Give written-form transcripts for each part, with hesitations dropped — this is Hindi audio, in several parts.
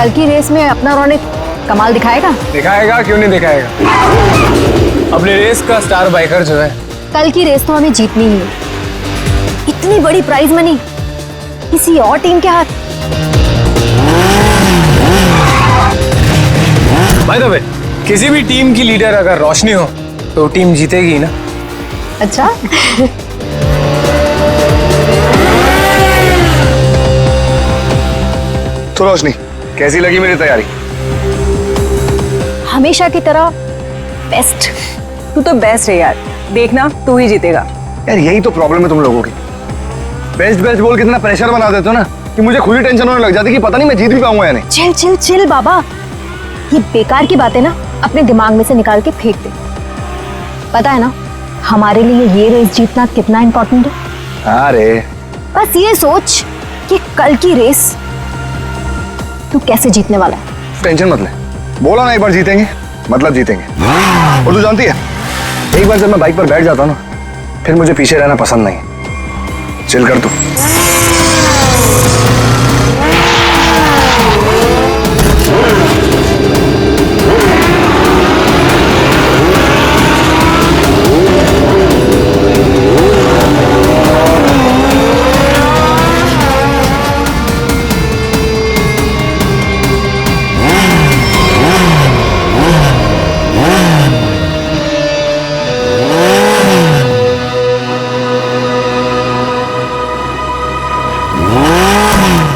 कल की रेस में अपना रौनक कमाल दिखाएगा? दिखाएगा, क्यों नहीं दिखाएगा। अपने रेस का स्टार बाइकर जो है। कल की रेस तो हमें जीतनी ही है। इतनी बड़ी प्राइज मनी किसी और टीम के हाथ। बाय द वे, किसी भी टीम की लीडर अगर रोशनी हो तो टीम जीतेगी ना। अच्छा। तो रोशनी, कैसी लगी मेरी तैयारी? हमेशा की तरह बेस्ट। तू तो बेस्ट है यार, देखना तू ही जीतेगा। यार यही तो प्रॉब्लम है तुम लोगों की। बेस्ट बेस्ट बोल कितना प्रेशर बना देते हो ना कि मुझे खुद ही टेंशन होने लग जाती कि पता नहीं मैं जीत भी पाऊंगा या नहीं। चिल चिल चिल बाबा, ये बेकार की बातें ना अपने दिमाग में से निकाल के फेंक दे। पता है ना हमारे लिए ये रेस जीतना कितना इंपॉर्टेंट है। हाँ रे, बस ये सोच कि कल की रेस तू कैसे जीतने वाला है। टेंशन मत ले, बोला ना एक बार जीतेंगे मतलब जीतेंगे। और तू जानती है, एक बार जब मैं बाइक पर बैठ जाता हूँ ना, फिर मुझे पीछे रहना पसंद नहीं। चिल कर तू।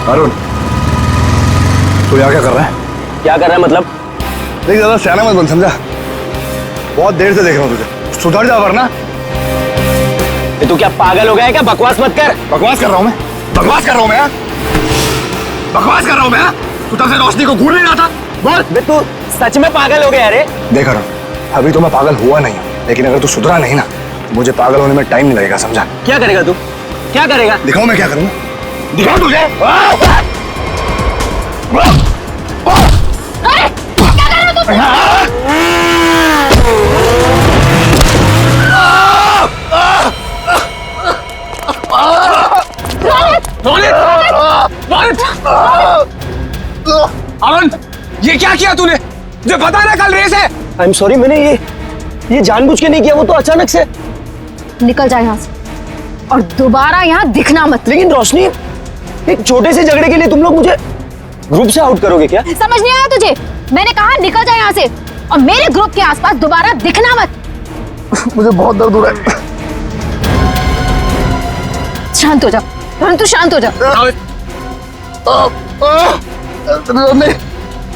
अरुण, तू यहाँ क्या कर रहा है? क्या कर रहा है मतलब? देख ज्यादा सियाना मत बन, समझा? बहुत देर से देख रहा हूँ तुझे, सुधर जा वरना। तू क्या पागल हो गया है क्या? बकवास मत कर। बकवास कर रहा हूँ मैं? बकवास कर रहा हूँ मैं? बकवास कर रहा हूँ मैं? तू तब से रोशनी को घूर नहीं रहा था? बोल। बे तू सच में पागल हो गया रे? देख अरुण, अभी तो मैं पागल हुआ नहीं हूँ, लेकिन अगर तू सुधरा नहीं ना, मुझे पागल होने में टाइम नहीं लगेगा, समझा? क्या करेगा तू? क्या करेगा? दिखाओ मैं क्या करूँगा, दिखाओ तुझे। अरुण, ये क्या किया तूने? मुझे पता है ना कल रेस है। आई एम सॉरी, मैंने ये जानबूझ के नहीं किया, वो तो अचानक से। निकल जा यहाँ से और दोबारा यहाँ दिखना मत। लेकिन रोशनी, एक छोटे से झगड़े के लिए तुम लोग मुझे ग्रुप से आउट करोगे क्या? समझ नहीं आया तुझे? मैंने कहा निकल जा यहाँ से और मेरे ग्रुप के आसपास दोबारा दिखना मत। मुझे बहुत दर्द हो रहा है। शांत हो जा, तू शांत हो जा।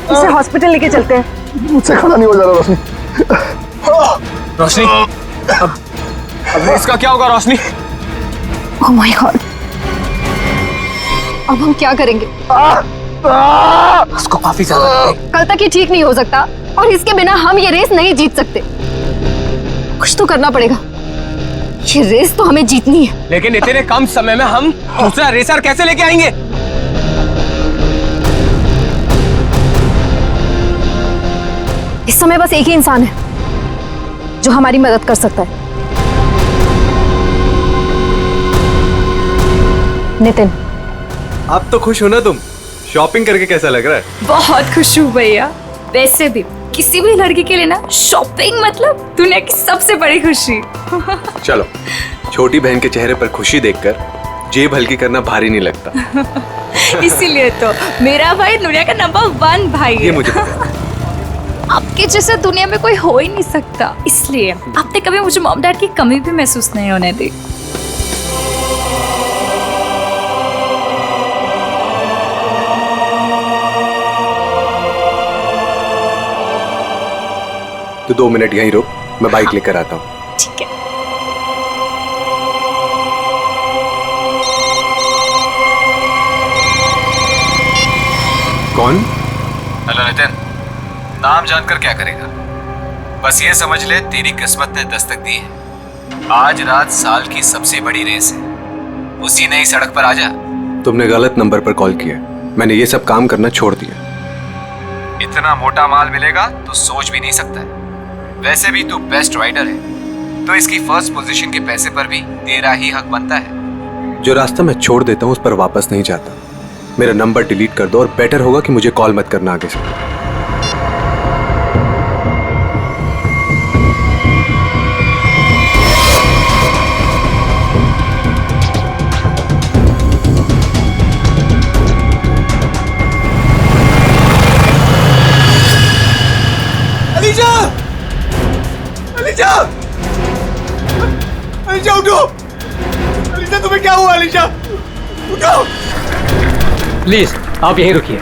इसे हॉस्पिटल लेके चलते हैं। मुझसे खड़ा नहीं हो जा रहा रोशनी। रोशनी, अब इसका क्या होगा रोशनी? ओह माय गॉड, अब हम क्या करेंगे? उसको काफी ज्यादा कल तक ये ठीक नहीं हो सकता और इसके बिना हम ये रेस नहीं जीत सकते। कुछ तो करना पड़ेगा, ये रेस तो हमें जीतनी है। लेकिन इतने कम समय में हम दूसरा रेसर कैसे लेके आएंगे? इस समय बस एक ही इंसान है जो हमारी मदद कर सकता है, नितिन। आप तो खुश हो ना तुम? शॉपिंग करके कैसा लग रहा है? बहुत खुश हूँ भैया। वैसे भी किसी भी लड़की के लिए ना शॉपिंग मतलब दुनिया की सबसे बड़ी खुशी। चलो, छोटी बहन के चेहरे पर खुशी देखकर जेब हल्की करना भारी नहीं लगता। इसीलिए तो मेरा भाई दुनिया का नंबर 1 भाई है। ये मुझे पता है। आपके जैसा दुनिया में कोई हो ही नहीं सकता, इसलिए आपने कभी मुझे मॉम डैड की कमी भी महसूस नहीं होने दी। तो 2 मिनट यहीं रुक, मैं बाइक लेकर आता हूँ। ठीक है। कौन? हेलो नितिन, नाम जानकर क्या करेगा? बस ये समझ ले तेरी किस्मत ने दस्तक दी है। आज रात साल की सबसे बड़ी रेस है, उसी नई सड़क पर आजा। तुमने गलत नंबर पर कॉल किया, मैंने ये सब काम करना छोड़ दिया। इतना मोटा माल मिलेगा तो सोच भी नहीं सकता है। वैसे भी तू बेस्ट राइडर है, तो इसकी फर्स्ट पोजीशन के पैसे पर भी तेरा ही हक बनता है। जो रास्ता मैं छोड़ देता हूँ उस पर वापस नहीं जाता। मेरा नंबर डिलीट कर दो और बेटर होगा कि मुझे कॉल मत करना आगे से। अलीशा! अलीशा! अलीशा उठो! अलीशा तुम्हें क्या हुआ अलीशा? उठो! प्लीज आप यहीं रुकिए।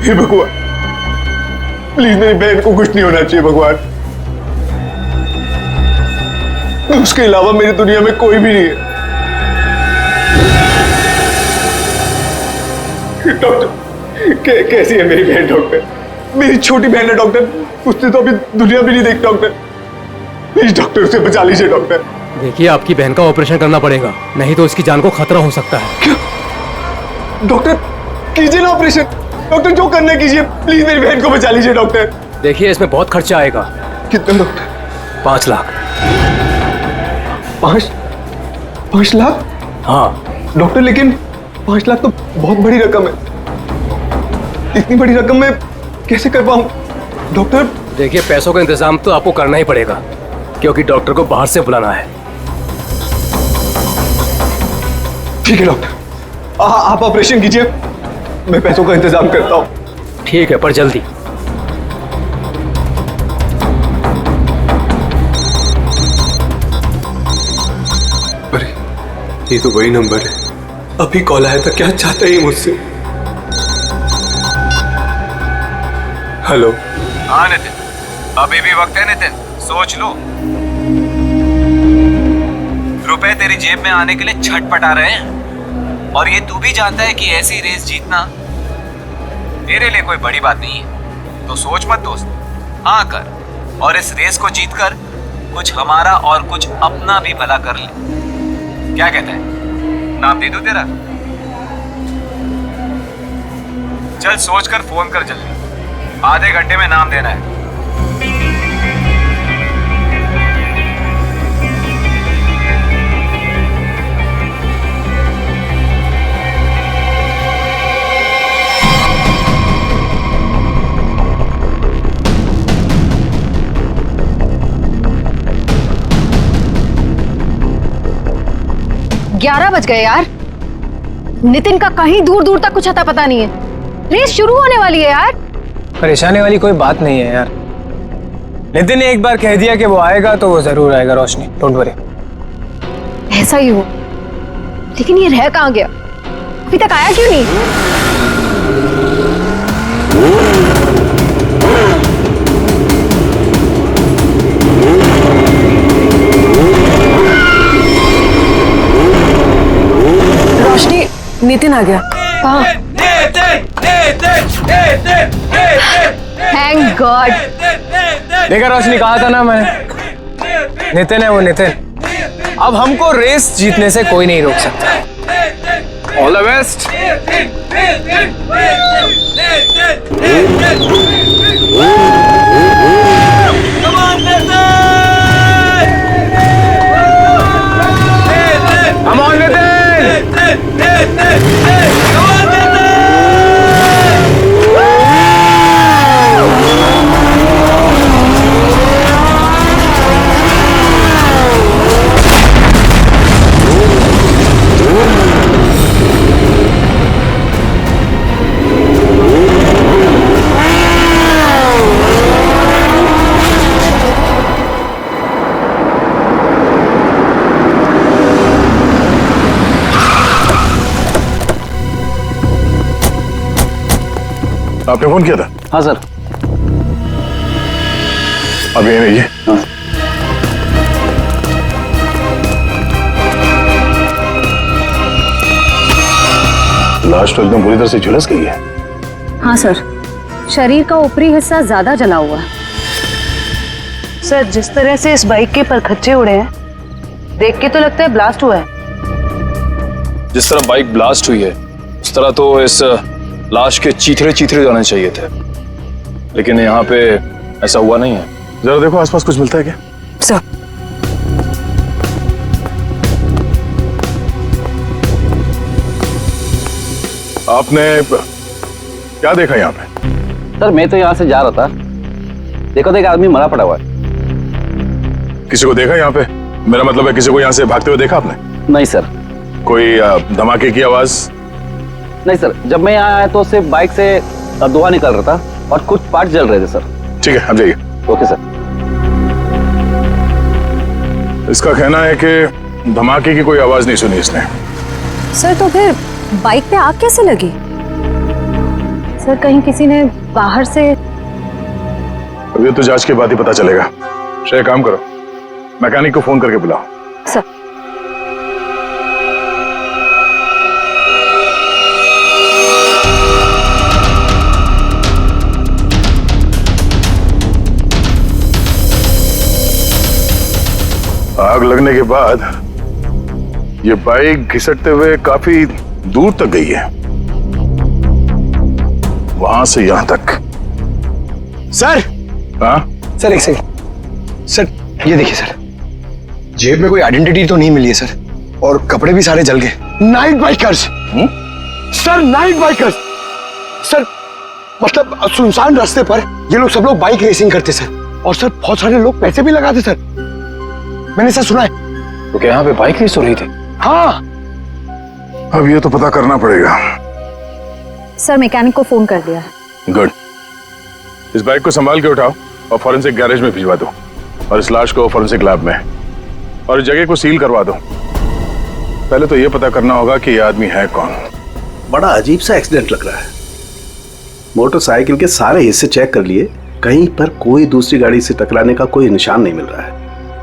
हे भगवान, प्लीज मेरी बहन को कुछ नहीं होना चाहिए भगवान। उसके अलावा मेरी दुनिया में कोई भी नहीं है। डॉक्टर, कैसी है मेरी बहन डॉक्टर? मेरी छोटी बहन है डॉक्टर, उसने तो अभी दुनिया भी नहीं देखी डॉक्टर। प्लीज डॉक्टर उसे बचा लीजिए डॉक्टर। देखिए आपकी बहन का ऑपरेशन करना पड़ेगा, नहीं तो इसकी जान को खतरा हो सकता है। क्या? डॉक्टर कीजिए ना ऑपरेशन। डॉक्टर जो करना कीजिए, प्लीज मेरी बहन को बचा लीजिए डॉक्टर। देखिए इसमें बहुत खर्चा आएगा। कितना डॉक्टर? 5 लाख। 5 लाख? हाँ डॉक्टर लेकिन 5 लाख तो बहुत बड़ी रकम है। इतनी बड़ी रकम मैं कैसे कर पाऊं डॉक्टर? देखिए पैसों का इंतजाम तो आपको करना ही पड़ेगा, क्योंकि डॉक्टर को बाहर से बुलाना है। ठीक है डॉक्टर, आप ऑपरेशन कीजिए, मैं पैसों का इंतजाम करता हूं। ठीक है, पर जल्दी। अरे ये तो वही नंबर है, अभी कॉल आया था। क्या चाहता है ये मुझसे? हेलो। हाँ नितिन, अभी भी वक्त है नितिन, सोच लो। रुपए तेरी जेब में आने के लिए छटपटा रहे हैं, और ये तू भी जानता है कि ऐसी रेस जीतना तेरे लिए कोई बड़ी बात नहीं है। तो सोच मत दोस्त, हाँ कर, और इस रेस को जीतकर कुछ हमारा और कुछ अपना भी भला कर ले। क्या कहता है, नाम दे दूं तेरा? चल सोचकर फोन कर जल्दी, आधे घंटे में नाम देना है। ग्यारह बज गए यार। नितिन का कहीं दूर दूर तक कुछ अता पता नहीं है। रेस शुरू होने वाली है यार। परेशानी वाली कोई बात नहीं है यार। नितिन ने एक बार कह दिया कि वो आएगा तो वो जरूर आएगा रोशनी, डोंट वरी। ऐसा ही हो, लेकिन ये रह कहाँ गया? अभी तक आया क्यों नहीं? रोशनी, नितिन आ गया। हाँ, थैंक गॉड। देखा रोशनी, कहा था ना मैंने, नितिन है वो नितिन। अब हमको रेस जीतने से कोई नहीं रोक सकता। All the best. Come on, Nitin! आपने फोन किया था? हाँ सर। अब ये रहिए। लाश तो एकदम बुरी तरह से झुलस गई है। हाँ सर, शरीर का ऊपरी हिस्सा ज्यादा जला हुआ है। सर, जिस तरह से इस बाइक के परखच्चे उड़े हैं, देख के तो लगता है ब्लास्ट हुआ है। जिस तरह बाइक ब्लास्ट हुई है उस तरह तो इस लाश के चीथड़े चीथड़े जाने चाहिए थे, लेकिन यहाँ पे ऐसा हुआ नहीं है। जरा देखो आसपास कुछ मिलता है क्या? सर, आपने क्या देखा यहाँ पे? सर मैं तो यहाँ से जा रहा था, देखो तो एक आदमी मरा पड़ा हुआ है। किसी को देखा यहाँ पे? मेरा मतलब है किसी को यहाँ से भागते हुए देखा आपने? नहीं सर। कोई धमाके की आवाज? नहीं सर, जब मैं यहाँ आया तो सिर्फ बाइक से धुआं निकल रहा था और कुछ पार्ट जल रहे थे सर। ठीक है, आप जाइए। Okay sir. इसका कहना है कि धमाके की कोई आवाज नहीं सुनी इसने। सर तो फिर बाइक पे आग कैसे लगी? सर कहीं किसी ने बाहर से? अब ये तो जांच के बाद ही पता चलेगा। श्रेया काम करो, मैकेनिक को फोन करके बुलाओ। सर आग लगने के बाद ये बाइक घिसटते हुए काफी दूर तक गई है, वहां से यहां तक। सर। हाँ सर एक सेकंड। सर ये देखिए सर, जेब में कोई आइडेंटिटी तो नहीं मिली है सर, और कपड़े भी सारे जल गए। Night bikers sir, night bikers sir, मतलब सुनसान रास्ते पर ये लोग सब लोग बाइक रेसिंग करते सर, और सर बहुत सारे लोग पैसे भी लगाते सर, मैंने सर सुना है। तो क्या यहाँ पे बाइक रेस हो रही थी? हाँ। अब ये तो पता करना पड़ेगा। सर मैकेनिक को फोन कर दिया है। गुड। इस बाइक को संभाल के उठाओ और फॉरेंसिक गैरेज में भिजवा दो, और इस लाश को फॉरेंसिक लैब में, और इस जगह को सील करवा दो। पहले तो ये पता करना होगा कि ये आदमी है कौन। बड़ा अजीब सा एक्सीडेंट लग रहा है। मोटरसाइकिल के सारे हिस्से चेक कर लिए, कहीं पर कोई दूसरी गाड़ी से टकराने का कोई निशान नहीं मिल रहा है।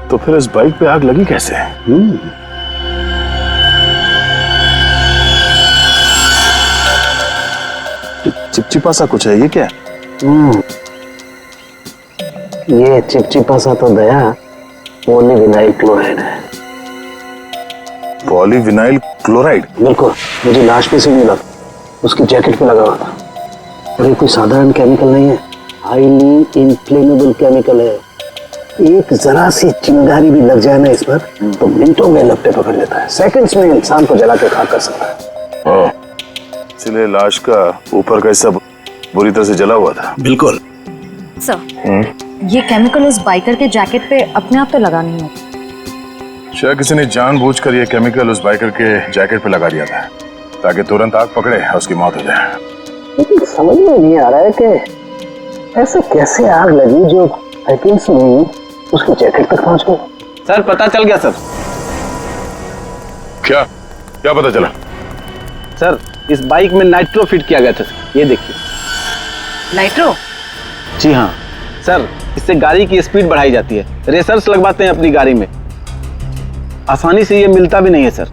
तो फिर इस बाइक पे आग लगी कैसे? चिपचिपा सा कुछ है, ये क्या है? ये चिपचिपा सा तो दया पॉलीविनाइल क्लोराइड है। Polyvinyl chloride? बिल्कुल, मुझे लाश पे से मिला, उसकी जैकेट पे लगा हुआ था। और ये कोई साधारण केमिकल नहीं है, हाईली इनफ्लेमेबल केमिकल है। एक जरा सी चिंगारी भी लग जाए ना इस पर तो मिनटों में लपटे पकड़ लेता है, सेकंड्स में इंसान को जला के खाक कर सकता है। इसलिए लाश का ऊपर का हिस्सा बुरी तरह से जला हुआ था। बिल्कुल सर, ये केमिकल उस बाइकर के जैकेट पे अपने आप तो लगा नहीं होता। शायद किसी ने जानबूझकर ये केमिकल उस बाइकर के जैकेट पे लगा दिया था ताकि तुरंत आग पकड़े और उसकी मौत हो जाए। लेकिन समझ में नहीं आ रहा है कि ऐसे कैसे आग लगी जो सेकंड्स में उसकी जैकेट तक पहुंच गई। सर पता चल गया सर। क्या क्या पता चला? सर इस बाइक में नाइट्रो फिट किया गया था सर, ये देखिए। नाइट्रो? जी हाँ सर, इससे गाड़ी की स्पीड बढ़ाई जाती है, रेसर्स लगवाते हैं अपनी गाड़ी में। आसानी से ये मिलता भी नहीं है सर,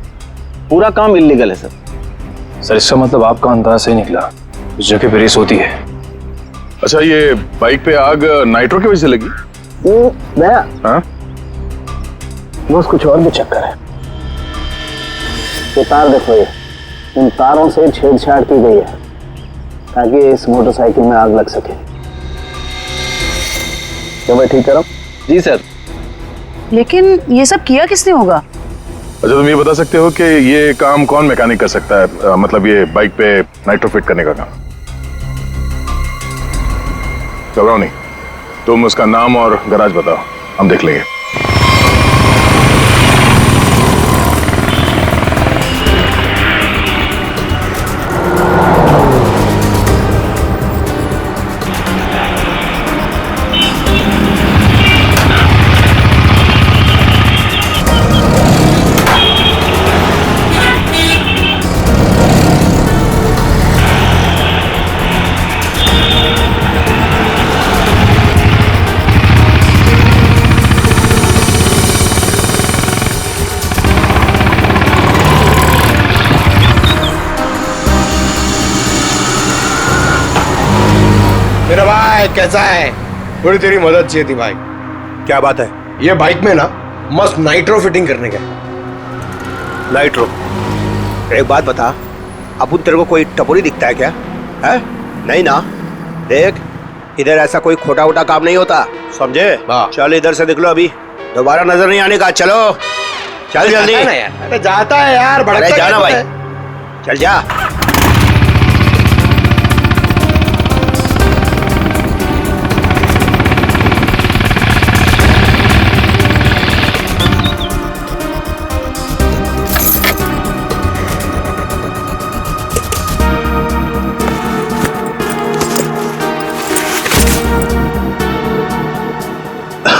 पूरा काम इल्लीगल है सर। सर इसका मतलब आपका अंदाज सही निकला, उस जगह पे रेस होती है। अच्छा, ये बाइक पे आग नाइट्रो की वजह से लगी? दया, हाँ? बस कुछ और भी चक्कर है। ये तार देखो, ये इन तारों से छेड़छाड़ की गई है ताकि इस मोटरसाइकिल में आग लग सके। क्या मैं ठीक कह रहा हूँ? जी सर। लेकिन ये सब किया किसने होगा? अच्छा, तुम ये बता सकते हो कि ये काम कौन मैकेनिक कर सकता है, मतलब ये बाइक पे नाइट्रो फिट करने का काम? घबराओ नहीं, तुम उसका नाम और गराज बताओ, हम देख लेंगे। मेरा भाई कैसा है? थोड़ी तेरी मदद चाहिए थी भाई। क्या बात है? ये बाइक में ना मस्त नाइट्रो फिटिंग करने का। नाइट्रो? एक बात बता, अपुन तेरे को कोई टपोरी दिखता है क्या? है? नहीं ना? देख, इधर ऐसा कोई खोटा वोटा काम नहीं होता, समझे? चल इधर से निकलो, अभी दोबारा नजर नहीं आने का। चलो चल जल्दी। अरे जाता है यार, अरे भड़कता जाना क्या भाई, है? चल जा।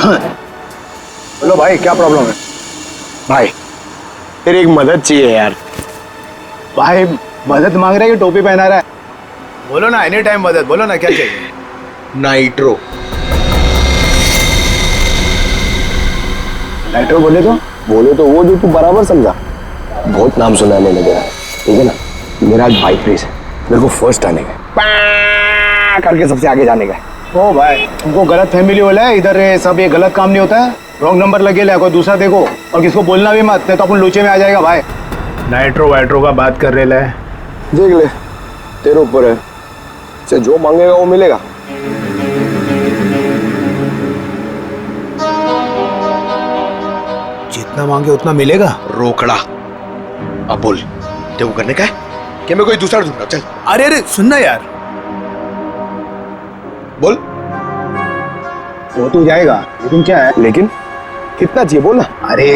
बोलो भाई, क्या प्रॉब्लम है? भाई तेरी एक मदद चाहिए यार। भाई मदद मांग रहा है कि टोपी पहना रहा है? बोलो ना, एनी टाइम मदद, बोलो ना क्या चाहिए। नाइट्रो। नाइट्रो बोले तो वो जो तू बराबर समझा। बहुत नाम सुना है मैंने तेरा, ठीक है ना। मेरा आज बाइक रेस है, मेरे को फर्स्ट आने का है, करके सबसे आगे जाने का है। ओ भाई, तुमको गलत फैमिली वाला है इधर, सब ये गलत काम नहीं होता है। रॉन्ग नंबर लगे ले, कोई दूसरा देखो, और किसको बोलना भी मत, नहीं तो अपन लोचे में आ जाएगा भाई। नाइट्रो वाइट्रो का बात कर रहे है। देख ले, तेरे ऊपर है, से जो मांगेगा वो मिलेगा। जितना मांगे उतना मिलेगा। रोकड़ा। अब बोल, तेरे को करने का है कि मैं कोई दूसरा ढूंढूं? चल अरे सुनना यार, बोल। वो तो जाएगा, लेकिन क्या है? लेकिन कितना चाहिए बोल ना। अरे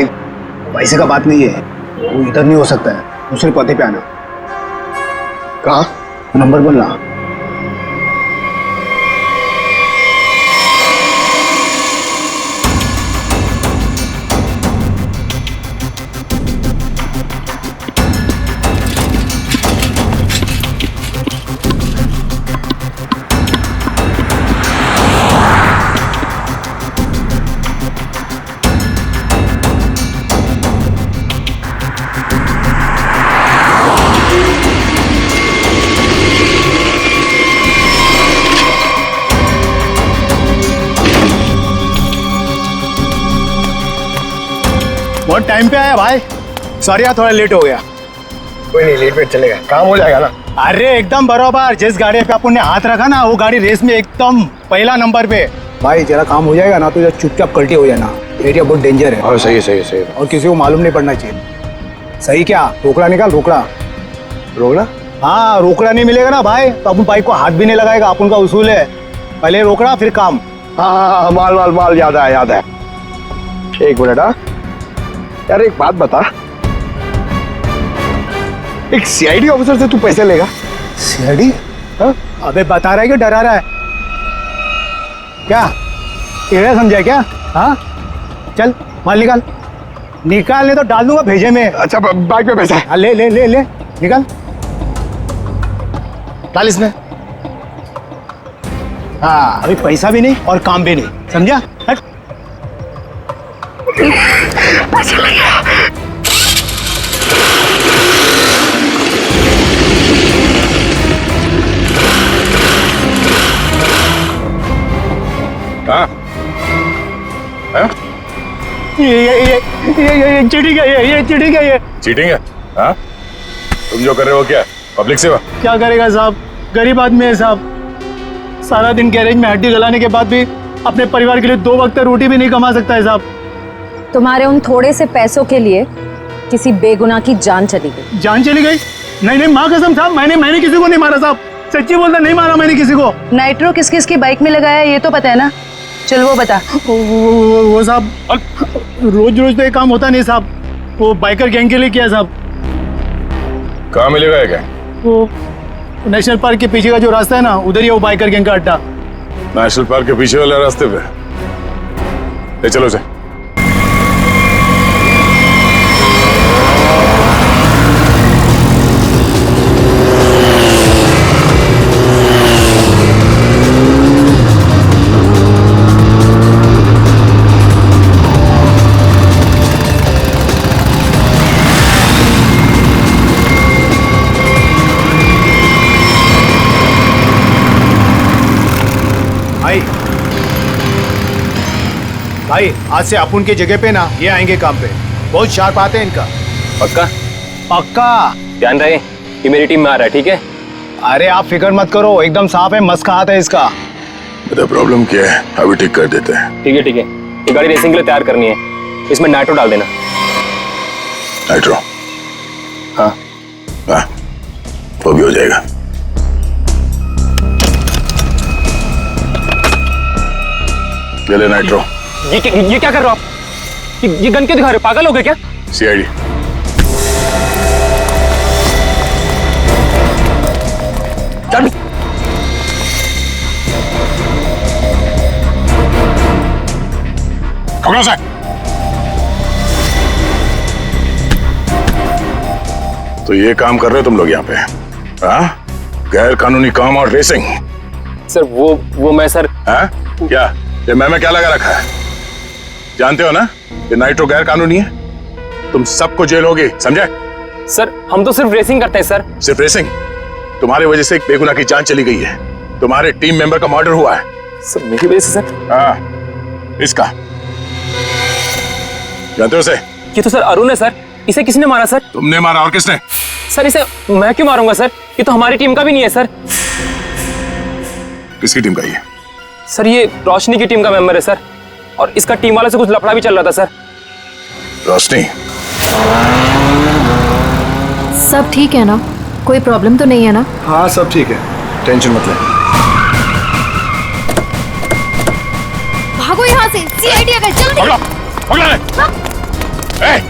पैसे का बात नहीं है, वो इधर नहीं हो सकता है, दूसरे पते पे आना। कहाँ? नंबर बोलना। बहुत टाइम पे आया भाई, सॉरी यार थोड़ा लेट हो गया। कोई नहीं, लेट वेट चलेगा, काम हो जाएगा ना। अरे एकदम बराबर, जिस गाड़ी पे अपन ने हाथ रखा ना वो गाड़ी रेस में एकदम पहला नंबर पे। भाई तेरा काम हो जाएगा ना, तो चुपचाप कल्टी हो जाना, एरिया बहुत डेंजर है। हाँ सही है, सही है, सही है। और किसी को मालूम नहीं पड़ना चाहिए। सही क्या? रोकड़ा निकाल, रोकड़ा। रोकड़ा? हाँ, रोकड़ा नहीं मिलेगा ना भाई तो अपन बाइक को हाथ भी नहीं लगाएगा, अपन का उसूल है, पहले रोकड़ा फिर काम। हाँ, माल माल माल, याद है याद है। एक मिनट। हाँ यार, एक बात बता, एक सीआईडी ऑफिसर से तू पैसे लेगा? सीआईडी? हाँ? अबे बता रहा है कि डरा रहा है? क्या टेढ़ा समझा क्या? हाँ चल माल निकाल, निकालने तो डाल दूंगा भेजे में। अच्छा बाइक पे पैसा है? हाँ ले ले ले ले, निकाल, डाल इसमें। हाँ अभी पैसा भी नहीं और काम भी नहीं, समझा? हट। हाँ? ये चीटिंग है, ये चीटिंग है, ये चीटिंग है? हाँ? तुम जो कर रहे हो क्या पब्लिक सेवा? क्या करेगा साहब, गरीब आदमी है साहब, सारा दिन गैरेज में हड्डी गलाने के बाद भी अपने परिवार के लिए 2 वक्त रोटी भी नहीं कमा सकता है साहब। तुम्हारे उन थोड़े से पैसों के लिए किसी बेगुनाह की जान चली गई। जान चली गई? नहीं नहीं माँ कसम साहब, मैंने किसी को नहीं मारा साहब, सच्ची बोलता, नहीं मारा मैंने किसी को। नाइट्रो किस किस की बाइक में लगाया ये तो पता है ना? चल वो बता। वो साहब रोज रोज तो ये काम होता नहीं साहब, वो बाइकर गैंग के लिए किया साहब। कहाँ मिलेगा ये क्या? वो नेशनल पार्क के पीछे का जो रास्ता है ना, उधर ही है वो बाइकर गैंग का अड्डा। नेशनल पार्क के पीछे वाले रास्ते पे? ले चलो से। भाई आज से अपन की जगह पे ना ये आएंगे काम पे, बहुत शार्प आते हैं इनका। पक्का? पक्का। ध्यान रहे कि मेरी टीम में आ रहा है, ठीक है? अरे आप फिक्र मत करो, एकदम साफ है, मस्त का हाथ है इसका। बता प्रॉब्लम क्या है, अभी ठीक कर देते हैं। ठीक है ठीक है, ये गाड़ी रेसिंग के लिए तैयार करनी है, इसमें नाइट्रो डाल देना। नाइट्रो? हाँ हाँ, वो भी हो जाएगा। ले ले नाइट्रो। ये क्या कर रहे हो आप? ये गन क्यों दिखा रहे हो, पागल हो गए क्या? सीआईडी। चल। पकड़ो से। तो ये काम कर रहे हो तुम लोग यहाँ पे, हाँ? गैर कानूनी काम और रेसिंग। सर वो मैं सर। हाँ? क्या ये मैं क्या लगा रखा है? जानते हो ना ये नाइट्रो गैर कानूनी है, तुम सबको जेल होगी, समझे? सर हम तो सिर्फ रेसिंग करते हैं सर। सिर्फ रेसिंग? तुम्हारी वजह से एक बेगुनाह की जान चली गई है, तुम्हारे टीम मेंबर का मर्डर हुआ है। सर मेरी वजह से सर? हाँ, इसका जानते हो उसे? ये तो सर अरुण है सर, इसे किसने मारा सर? तुमने मारा, और किसने? सर इसे मैं क्यों मारूंगा सर, ये तो हमारी टीम का भी नहीं है सर। किसकी टीम का ये? सर ये रोशनी की टीम का मेंबर है सर, और इसका टीम वाले से कुछ लफड़ा भी चल रहा था सर। रोशनी? सब ठीक है ना? कोई प्रॉब्लम तो नहीं है ना? हाँ सब ठीक है, टेंशन मत ले। भागो यहाँ से, सीआईडी आ गए, जल्दी। पकड़ो, पकड़ो ले। ए!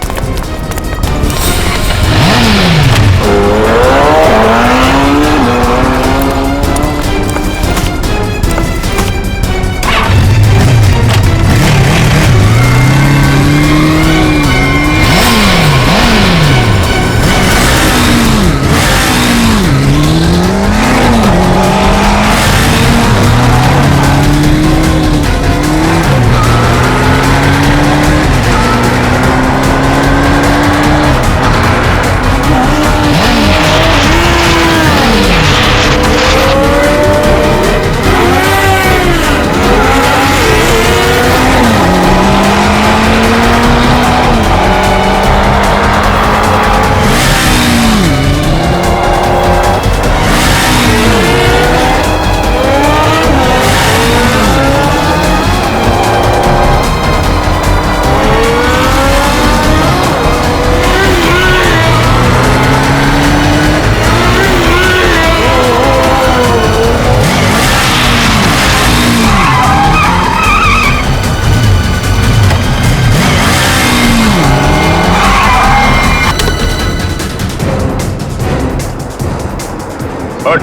हट।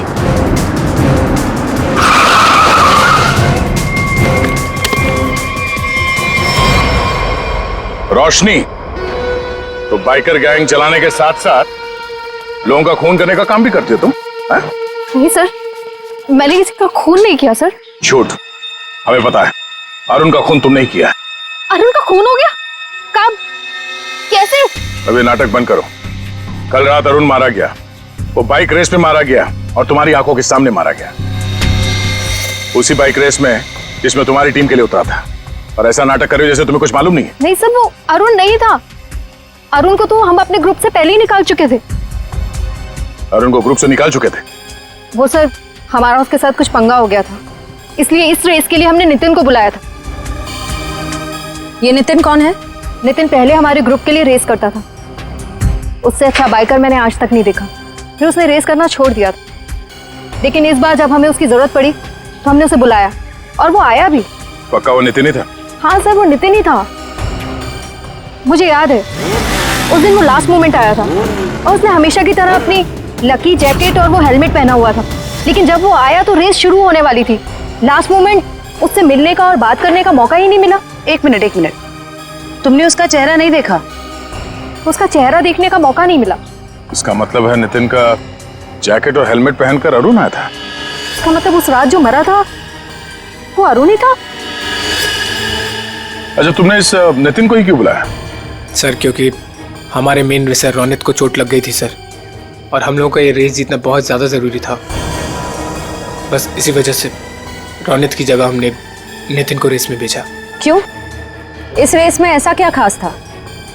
रोशनी, तो बाइकर गैंग चलाने के साथ साथ लोगों का खून करने का काम भी करती हो तुम? हाँ? नहीं सर, मैंने किसी का खून नहीं किया सर। झूठ, हमें पता है अरुण का खून तुम नहीं किया है। अरुण का खून हो गया? कब? कैसे? अब ये नाटक बंद करो। कल रात अरुण मारा गया, वो बाइक रेस में मारा गया और तुम्हारी आंखों के सामने मारा गया, उसी बाइक रेस में जिसमें तुम्हारी टीम के लिए उतरा था। और ऐसा नाटक कर रहे हो जैसे तुम्हें कुछ मालूम नहीं है। नहीं सर, वो अरुण नहीं था। अरुण को तो हम अपने ग्रुप से पहले ही निकाल चुके थे। अरुण को ग्रुप से निकाल चुके थे? वो सर हमारा उसके साथ कुछ पंगा हो गया था, इसलिए इस रेस के लिए हमने नितिन को बुलाया था। ये नितिन कौन है? नितिन पहले हमारे ग्रुप के लिए रेस करता था, उससे अच्छा बाइकर मैंने आज तक नहीं देखा। फिर उसने रेस करना छोड़ दिया था, लेकिन इस बार जब हमें उसकी जरूरत पड़ी तो हमने उसे बुलाया और वो आया भी। पक्का वो नितिन ही था? हाँ सर, वो नितिन ही था। मुझे याद है उस दिन वो लास्ट मोमेंट आया था और उसने हमेशा की तरह अपनी लकी जैकेट और वो हेलमेट पहना हुआ था, लेकिन जब वो आया तो रेस शुरू होने वाली थी। लास्ट मोमेंट उससे मिलने का और बात करने का मौका ही नहीं मिला। एक मिनट, तुमने उसका चेहरा नहीं देखा? उसका चेहरा देखने का मौका नहीं मिला। इसका मतलब है नितिन का जैकेट और हेलमेट पहनकर अरुण आया था? इसका मतलब उस रात जो मरा था वो अरुण ही था। अच्छा, तुमने इस नितिन को ही क्यों बुलाया? सर क्योंकि हमारे मेन रेसर रोनित को चोट लग गई थी सर, और हम लोगों का ये रेस जीतना बहुत ज़्यादा ज़रूरी था। बस इसी वजह से रोनित की जगह हमने नितिन को रेस में भेजा। क्यों? इस रेस में ऐसा क्या खास था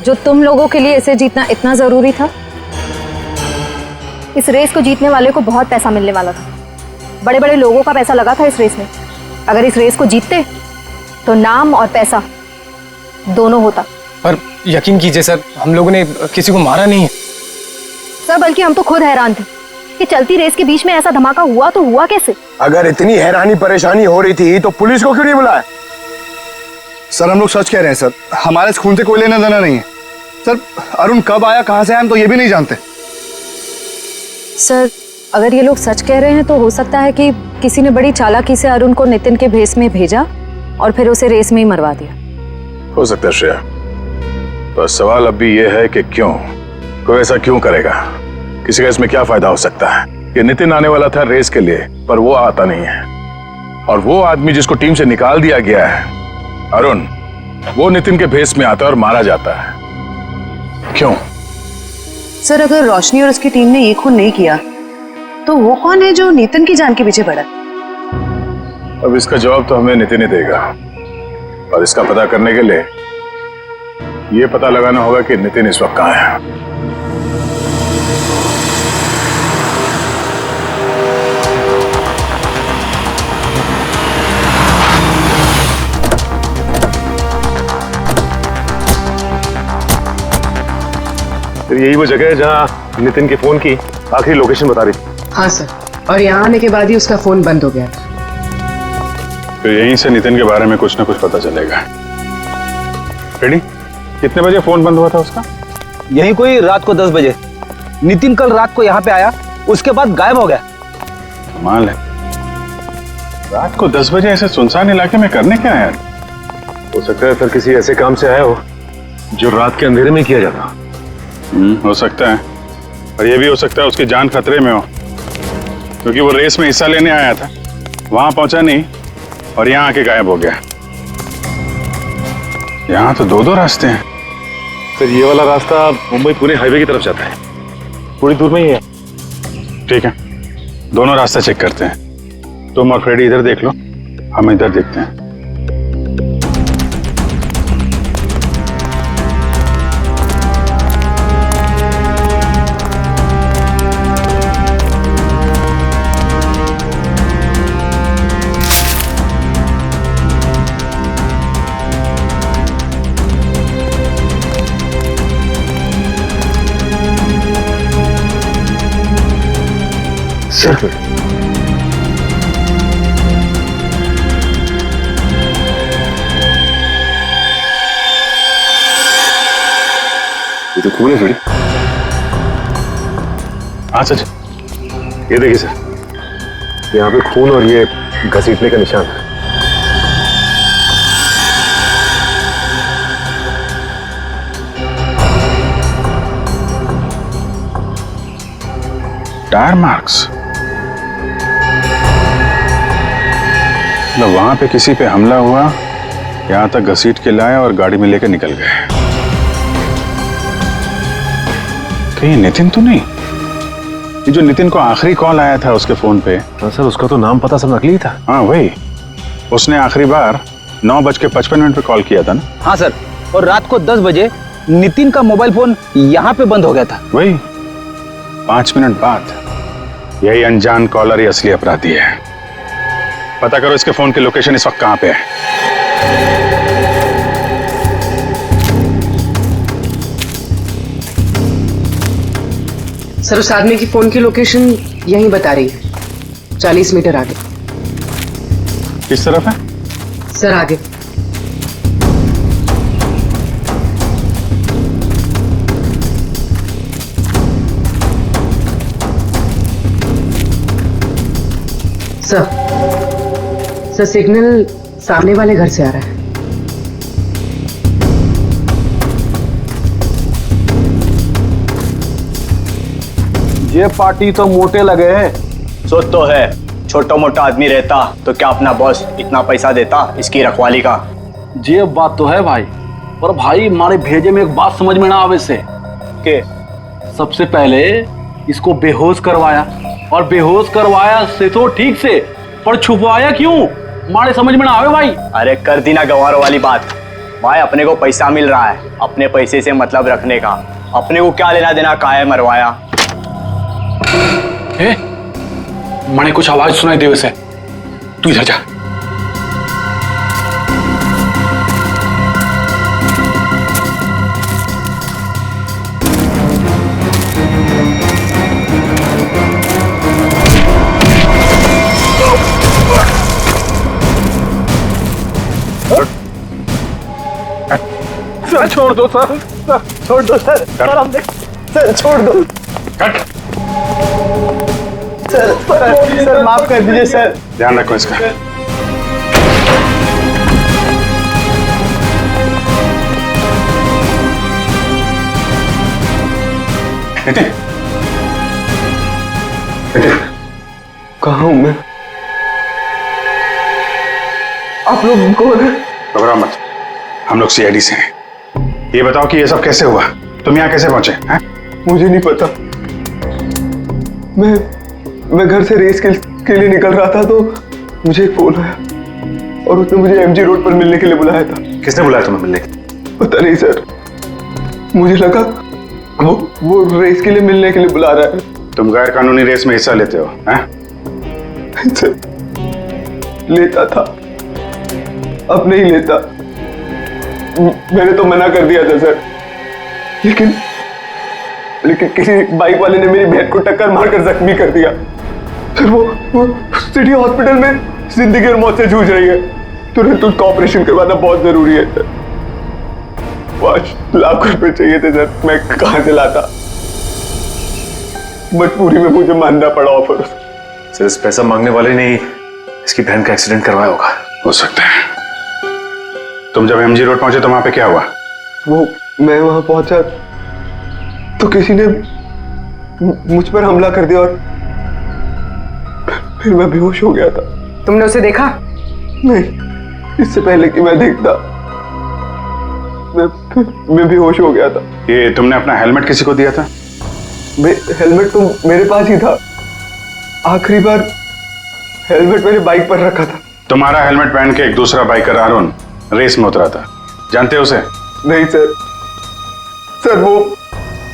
जो तुम लोगों के लिए इसे जीतना इतना जरूरी था? इस रेस को जीतने वाले को बहुत पैसा मिलने वाला था। बड़े बड़े लोगों का पैसा लगा था इस रेस में। अगर इस रेस को जीतते तो नाम और पैसा दोनों होता। पर यकीन कीजिए सर, हम लोगों ने किसी को मारा नहीं है सर, बल्कि हम तो खुद हैरान थे कि चलती रेस के बीच में ऐसा धमाका हुआ तो हुआ कैसे। अगर इतनी हैरानी परेशानी हो रही थी तो पुलिस को क्यों नहीं बुलाया? सर हम लोग सच कह रहे हैं सर, हमारे इस खून से कोई लेना देना नहीं है। सर अरुण कब आया, कहां से आया, हम तो ये भी नहीं जानते। सर अगर ये लोग सच कह रहे हैं तो हो सकता है कि किसी ने बड़ी चालाकी से अरुण को नितिन के भेस में भेजा और फिर उसे रेस में ही मरवा दिया। हो सकता है श्रेया, पर सवाल अब भी यह है कि क्यों, कोई ऐसा क्यों करेगा? किसी का इसमें क्या फायदा हो सकता है कि नितिन आने वाला था रेस के लिए, पर वो आता नहीं है, और वो आदमी जिसको टीम से निकाल दिया गया है अरुण, वो नितिन के भेस में आता है और मारा जाता है। क्यों? सर, अगर रोशनी और उसकी टीम ने ये खून नहीं किया तो वो कौन है जो नितिन की जान के पीछे पड़ा? अब इसका जवाब तो हमें नितिन ही देगा, और इसका पता करने के लिए ये पता लगाना होगा कि नितिन इस वक्त कहाँ है। यही वो जगह है जहां नितिन के फोन की आखिरी लोकेशन बता रही थी। हाँ सर, और यहाँ आने के बाद ही उसका फोन बंद हो गया। फिर यहीं से नितिन के बारे में कुछ ना कुछ पता चलेगा। रेडी? कितने बजे फोन बंद हुआ था उसका? यही कोई रात को 10 बजे। नितिन कल रात को यहाँ पे आया, उसके बाद गायब हो गया। कमाल है, रात को 10 बजे ऐसे सुनसान इलाके में करने क्या है? हो सकता है सर किसी ऐसे काम से आया हो जो रात के अंधेरे में किया जाता। हो सकता है, और ये भी हो सकता है उसकी जान खतरे में हो, क्योंकि वो रेस में हिस्सा लेने आया था, वहां पहुंचा नहीं और यहाँ आके गायब हो गया। यहाँ तो 2 रास्ते हैं। सर ये वाला रास्ता मुंबई पुणे हाईवे की तरफ जाता है, थोड़ी दूर में ही है। ठीक है, दोनों रास्ते चेक करते हैं। तुम और फ्रेडी इधर देख लो, हम इधर देखते हैं। सर ये तो खून है थोड़ी। हाँ सच, ये देखिए सर, यहाँ पे खून और ये घसीटने का निशान है। टायर मार्क्स, मतलब वहां पे किसी पे हमला हुआ, यहां तक घसीट के लाए और गाड़ी में लेकर निकल गए। कहीं नितिन तो नहीं? ये जो नितिन को आखिरी कॉल आया था उसके फोन पे। हाँ सर, उसका तो नाम पता सब नकली था। हाँ वही, उसने आखिरी बार 9:55 पे कॉल किया था ना? हाँ सर, और रात को 10 बजे नितिन का मोबाइल फोन यहाँ पे बंद हो गया था। वही 5 मिनट बाद। यही अनजान कॉलर ही असली अपराधी है। पता करो इसके फोन की लोकेशन इस वक्त कहां पे है। सर, उस आदमी की फोन की लोकेशन यहीं बता रही है, 40 मीटर आगे। किस तरफ है? सर आगे। सर सिग्नल सामने वाले घर से आ रहा है। ये पार्टी तो मोटे लगे हैं। सोच तो है, छोटा मोटा आदमी रहता तो क्या अपना बॉस इतना पैसा देता इसकी रखवाली का? ये बात तो है भाई, पर भाई हमारे भेजे में एक बात समझ में ना आवे से के सबसे पहले इसको बेहोश करवाया, और बेहोश करवाया से तो ठीक से, पर छुपवाया क्यों हमारे समझ में ना आवे भाई। अरे कर दी ना गंवारों वाली बात भाई, अपने को पैसा मिल रहा है, अपने पैसे से मतलब रखने का, अपने को क्या लेना देना काहे मरवाया। मैंने कुछ आवाज सुनाई दे उसे, तू इधर जा। सर छोड़ दो सर, छोड़ दो सर, सर छोड़ दो। कट। सर माफ कर दीजिए सर। ध्यान रखो इसका। नितिन, कहाँ हूं मैं? आप लोग कौन है? घबराओ मत, हम लोग सीआईडी से हैं। ये बताओ कि ये सब कैसे हुआ, तुम यहाँ कैसे पहुंचे हैं? मुझे नहीं पता। मैं घर से रेस के लिए निकल रहा था तो मुझे एक फोन आया और उसने मुझे एमजी रोड पर मिलने के लिए बुलाया था। किसने बुलाया तुम्हें मिलने? पता नहीं सर, मुझे लगा वो रेस के लिए मिलने के लिए बुला रहा है। तुम गैर कानूनी रेस में हिस्सा लेते हो? हैं? सर, लेता था, अब नहीं लेता। मैंने तो मना कर दिया था सर, लेकिन किसी बाइक वाले ने मेरी बहन को टक्कर मारकर जख्मी कर दिया। सर वो सिटी हॉस्पिटल में जिंदगी और मौत से जूझ रही है। तुरंत उसका ऑपरेशन करवाना बहुत जरूरी है सर। 5 लाख रुपए चाहिए थे सर, मैं कहां से लाता? मजबूरी में मुझे मानना पड़ा ऑफर। सर, इस पैसा मांगने वाले ने इसकी बहन का एक्सीडेंट करवाया होगा। हो सकता है। तुम जब एमजी रोड पहुंचे तो वहां पे क्या हुआ? मैं वहां पहुंचा तो किसी ने मुझ पर हमला कर दिया और फिर मैं बेहोश हो गया था। तुमने उसे देखा? नहीं, इससे पहले कि मैं देखता मैं बेहोश हो गया था। ये तुमने अपना हेलमेट किसी को दिया था? हेलमेट तो मेरे पास ही था। आखिरी बार हेलमेट मेरे बाइक पर रखा था। तुम्हारा हेलमेट पहन के एक दूसरा बाइकर अरुण रेस में उतरा था, जानते हो उसे? नहीं सर, वो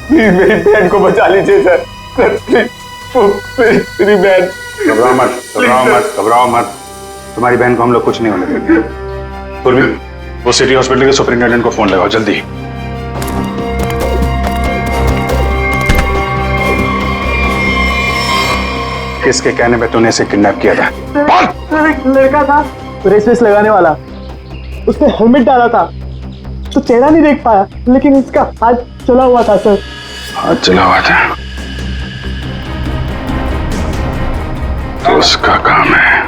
प्लीज मेरी बहन को बचा लीजिए सर। मेरी बहन। घबराओ मत, तुम्हारी बहन को हम लोग कुछ नहीं होने देंगे। पूर्वी, वो सिटी हॉस्पिटल के सुपरिंटेंडेंट को फोन लगाओ जल्दी। किसके कहने पे तूने इसे किडनैप किया था? एक लड़का था रेस लगाने वाला, उसने हेलमेट डाला था तो चेहरा नहीं देख पाया, लेकिन उसका हाथ चला हुआ था सर। हाथ चला हुआ था तो उसका काम है।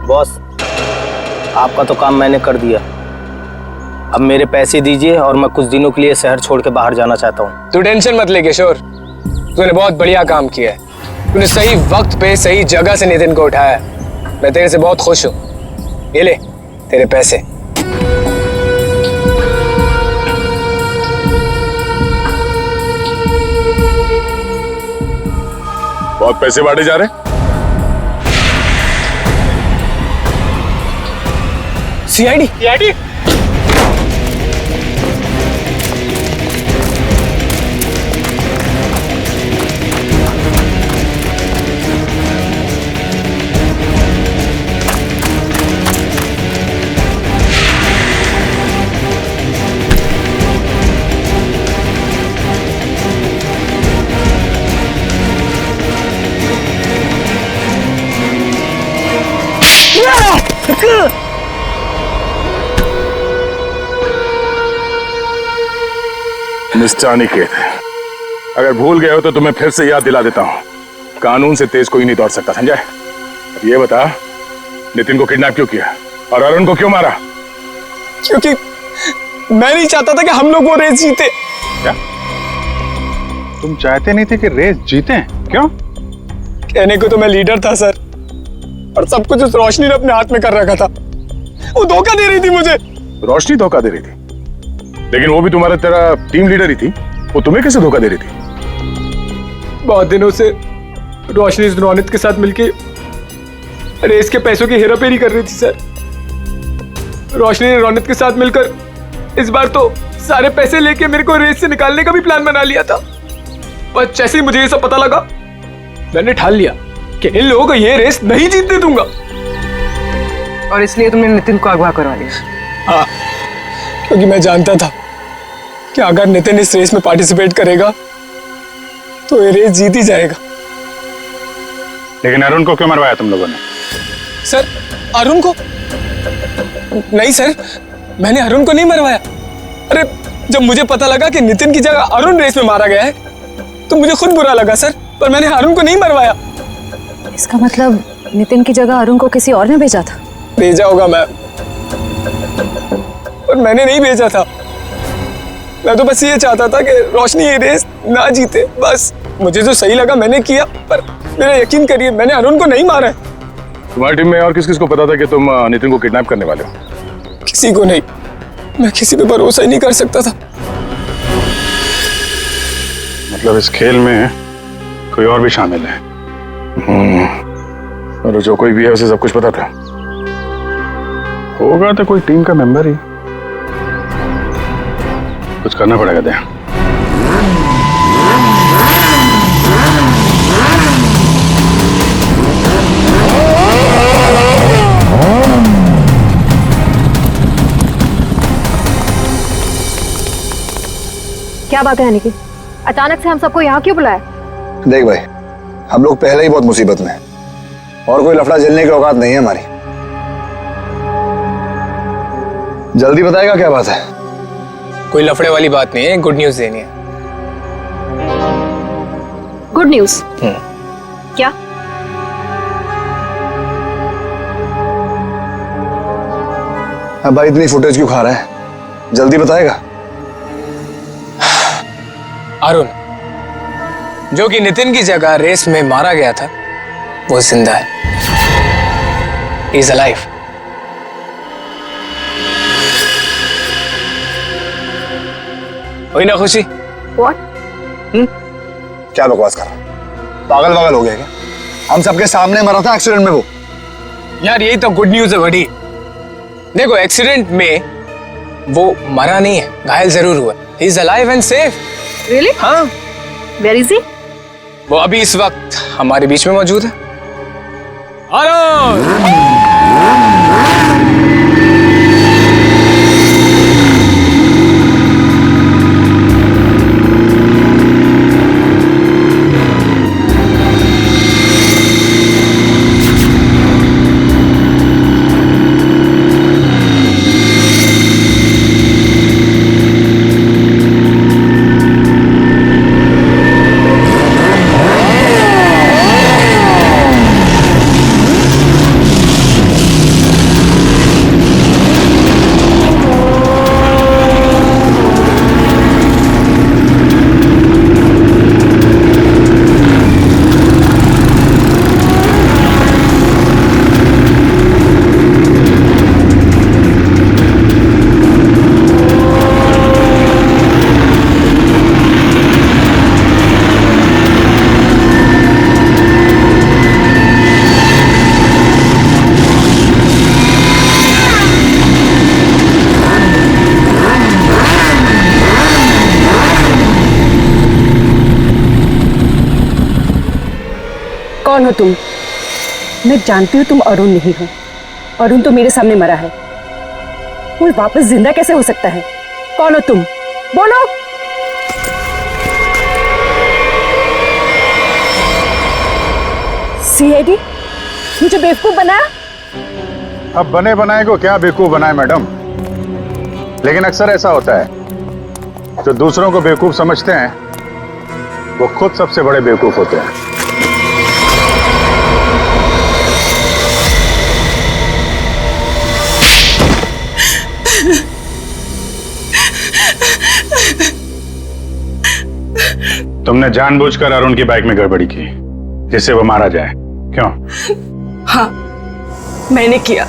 बॉस, आपका तो काम मैंने कर दिया। अब मेरे पैसे दीजिए और मैं कुछ दिनों के लिए शहर छोड़ के बाहर जाना चाहता हूँ। तू टेंशन मत ले किशोर, तूने बहुत बढ़िया काम किया है। तूने सही वक्त पे सही जगह से नितिन को उठाया। मैं तेरे से बहुत खुश हूँ। ये ले तेरे पैसे। बहुत पैसे बांटे जा रहे? सीआईडी मिस्टर अनिकेत, अगर भूल गए हो तो तुम्हें फिर से याद दिला देता हूँ, कानून से तेज कोई नहीं दौड़ सकता, समझा? अब ये बता, नितिन को किडनैप क्यों किया और अरुण को क्यों मारा? क्योंकि मैं नहीं चाहता था कि हम लोग वो रेस जीते। क्या तुम चाहते नहीं थे कि रेस जीते? क्यों? कहने को तो मैं लीडर था सर, और सब कुछ उस रोशनी ने अपने हाथ में कर रखा था। वो धोखा दे रही थी मुझे। रोशनी धोखा दे रही थी? लेकिन वो भी तुम्हारा तेरा टीम लीडर ही थी, वो तुम्हें कैसे धोखा दे रही थी? बहुत दिनों से रोशनी रोनित के साथ मिलके रेस के पैसों की हेराफेरी कर रही थी सर। रोशनी ने रोनित के साथ मिलकर इस बार तो सारे पैसे लेके मेरे को रेस से निकालने का भी प्लान बना लिया था। पर जैसे ही मुझे ये सब पता लगा, मैंने ठान लिया कि इन लोगों को ये रेस नहीं जीतने दूंगा। और इसलिए तुमने नितिन को अगवा करवा लिया? हाँ, क्योंकि मैं जानता था कि अगर नितिन इस रेस में पार्टिसिपेट करेगा तो ये रेस जीत ही जाएगा। लेकिन अरुण को क्यों मरवाया तुम लोगों ने? सर, अरुण को नहीं सर, मैंने अरुण को नहीं मरवाया। अरे जब मुझे पता लगा कि नितिन की जगह अरुण रेस में मारा गया है तो मुझे खुद बुरा लगा सर, पर मैंने अरुण को नहीं मरवाया। इसका मतलब नितिन की जगह अरुण को किसी और ने भेजा था? भेजा होगा मैम, पर मैंने नहीं भेजा था। मैं तो बस ये चाहता था कि रोशनी ये रेस ना जीते, बस मुझे जो सही लगा मैंने किया। पर मेरा यकीन करिए, मैंने अरुण को नहीं मारा है। तुम्हारी टीम में और किस किस को पता था कि तुम नितिन को किडनैप करने वाले हो? किसी को नहीं, मैं किसी पे भरोसा ही नहीं कर सकता था। मतलब इस खेल में कोई और भी शामिल है? और जो कोई भी है उसे सब कुछ पता था? होगा तो कोई टीम का मेंबर ही। कुछ करना पड़ेगा दया। क्या बात है अनिकेत, अचानक से हम सबको यहाँ क्यों बुलाया? देख भाई, हम लोग पहले ही बहुत मुसीबत में हैं और कोई लफड़ा झेलने की औकात नहीं है हमारी। जल्दी बताएगा क्या बात है? कोई लफड़े वाली बात नहीं है, गुड न्यूज देनी है। Good news? क्या? अब भाई इतनी फुटेज क्यों खा रहा है? जल्दी बताएगा। अरुण, जो कि नितिन की जगह रेस में मारा गया था, वो जिंदा है। He is alive. हुई ना खुशी? What? क्या बकवास कर रहा है? पागल वागल हो गया क्या? हम सबके सामने मरा था एक्सीडेंट में वो। यार यही तो गुड न्यूज है बड़ी। देखो, एक्सीडेंट में वो मरा नहीं है, घायल जरूर हुआ। He is alive and safe. Really? हाँ। Where is he? वो अभी इस वक्त हमारे बीच में मौजूद है। अरुण! कौन हो तुम? मैं जानती हूँ तुम अरुण नहीं हो। अरुण तो मेरे सामने मरा है, वो वापस जिंदा कैसे हो सकता है? कौन हो तुम? बोलो। सीआईडी मुझे बेवकूफ बनाया? अब बने बनाए को क्या बेवकूफ बनाए मैडम? लेकिन अक्सर ऐसा होता है, जो दूसरों को बेवकूफ समझते हैं वो खुद सबसे बड़े बेवकूफ होते हैं। तुमने जानबूझकर अरुण की बाइक में गड़बड़ी की जिससे वो मारा जाए, क्यों? हाँ, मैंने किया।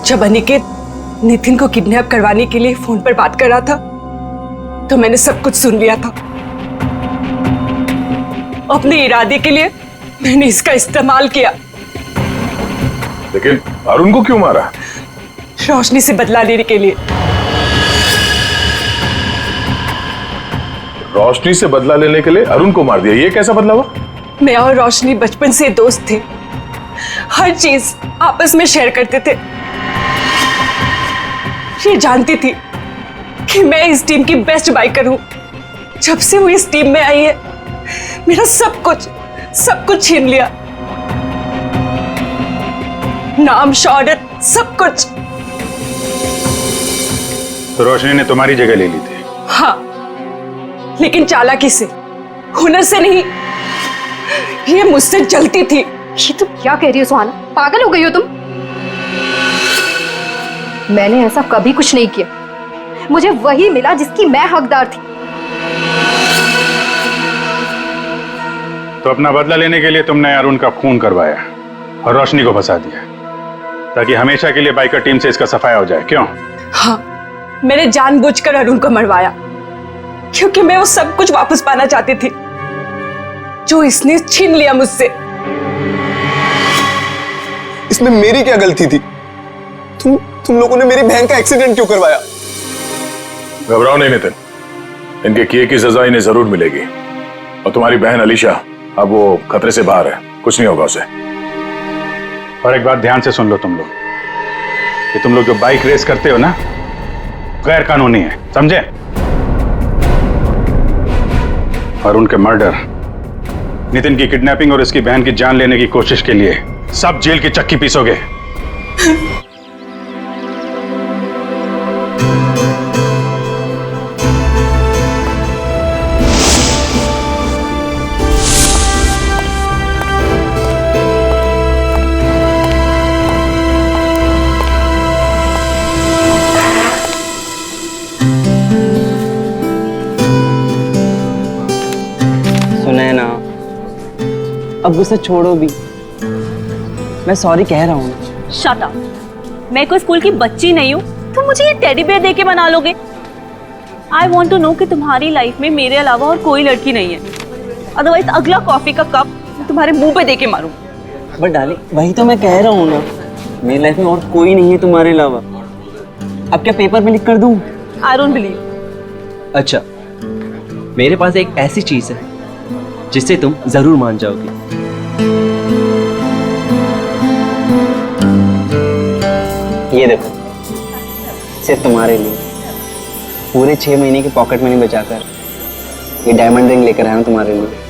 जब अनिकेत नितिन को किडनैप करवाने के लिए फोन पर बात कर रहा था तो मैंने सब कुछ सुन लिया था। अपने इरादे के लिए मैंने इसका इस्तेमाल किया। लेकिन अरुण को क्यों मारा? रोशनी से बदला लेने के लिए। रोशनी से बदला लेने के लिए अरुण को मार दिया? ये कैसा बदला हुआ? मैं और रोशनी बचपन से दोस्त थे, हर चीज आपस में शेयर करते थे। ये जानती थी कि मैं इस टीम की बेस्ट बाइकर हूं। जब से वो इस टीम में आई है मेरा सब कुछ छीन लिया, नाम, शौहरत, सब कुछ। तो रोशनी ने तुम्हारी जगह ले ली थी? हाँ, लेकिन चालाकी से, हुनर से नहीं। ये मुझसे जलती थी। ये तुम क्या कह रही हो सुहाना? पागल हो गई हो तुम? मैंने ऐसा कभी कुछ नहीं किया। मुझे वही मिला जिसकी मैं हकदार थी। तो अपना बदला लेने के लिए तुमने अरुण का खून करवाया और रोशनी को फंसा दिया ताकि हमेशा के लिए बाइकर टीम से इसका सफाया हो जाए, क्यों? हाँ, मैंने जानबूझकर अरुण को मरवाया क्योंकि मैं वो सब कुछ वापस पाना चाहती थी जो इसने छीन लिया मुझसे। इसमें मेरी क्या गलती थी? तुम लोगों ने मेरी बहन का एक्सीडेंट क्यों करवाया? घबराओ नहीं नितिन, इनके किए की सजा इन्हें जरूर मिलेगी। और तुम्हारी बहन अलीशा अब वो खतरे से बाहर है, कुछ नहीं होगा उसे। और एक बात ध्यान से सुन लो तुम लोग, कि तुम लोग जो बाइक रेस करते हो ना, गैर कानूनी है, समझे? और उनके मर्डर, नितिन की किडनैपिंग और इसकी बहन की जान लेने की कोशिश के लिए सब जेल की चक्की पीसोगे। सुनैना, अब गुस्सा छोड़ो भी। मैं सॉरी कह रहा हूँ। Shut up. मैं कोई स्कूल की बच्ची नहीं हूँ तो मुझे ये टेडी बेयर देके मना लोगे? आई वॉन्ट टू नो कि तुम्हारी लाइफ में मेरे अलावा और कोई लड़की नहीं है, अदरवाइज अगला कॉफी का कप तुम्हारे मुंह पे देके मारूं। बट डार्लिंग, वही तो मैं कह रहा हूँ ना, मेरी लाइफ में और कोई नहीं है तुम्हारे अलावा। अब क्या पेपर में लिख कर दूं? I don't believe. अच्छा, मेरे पास एक ऐसी चीज है जिससे तुम जरूर मान जाओगी। ये देखो, सिर्फ तुम्हारे लिए पूरे 6 महीने की पॉकेट मनी बचाकर ये डायमंड रिंग लेकर आया हूं तुम्हारे लिए।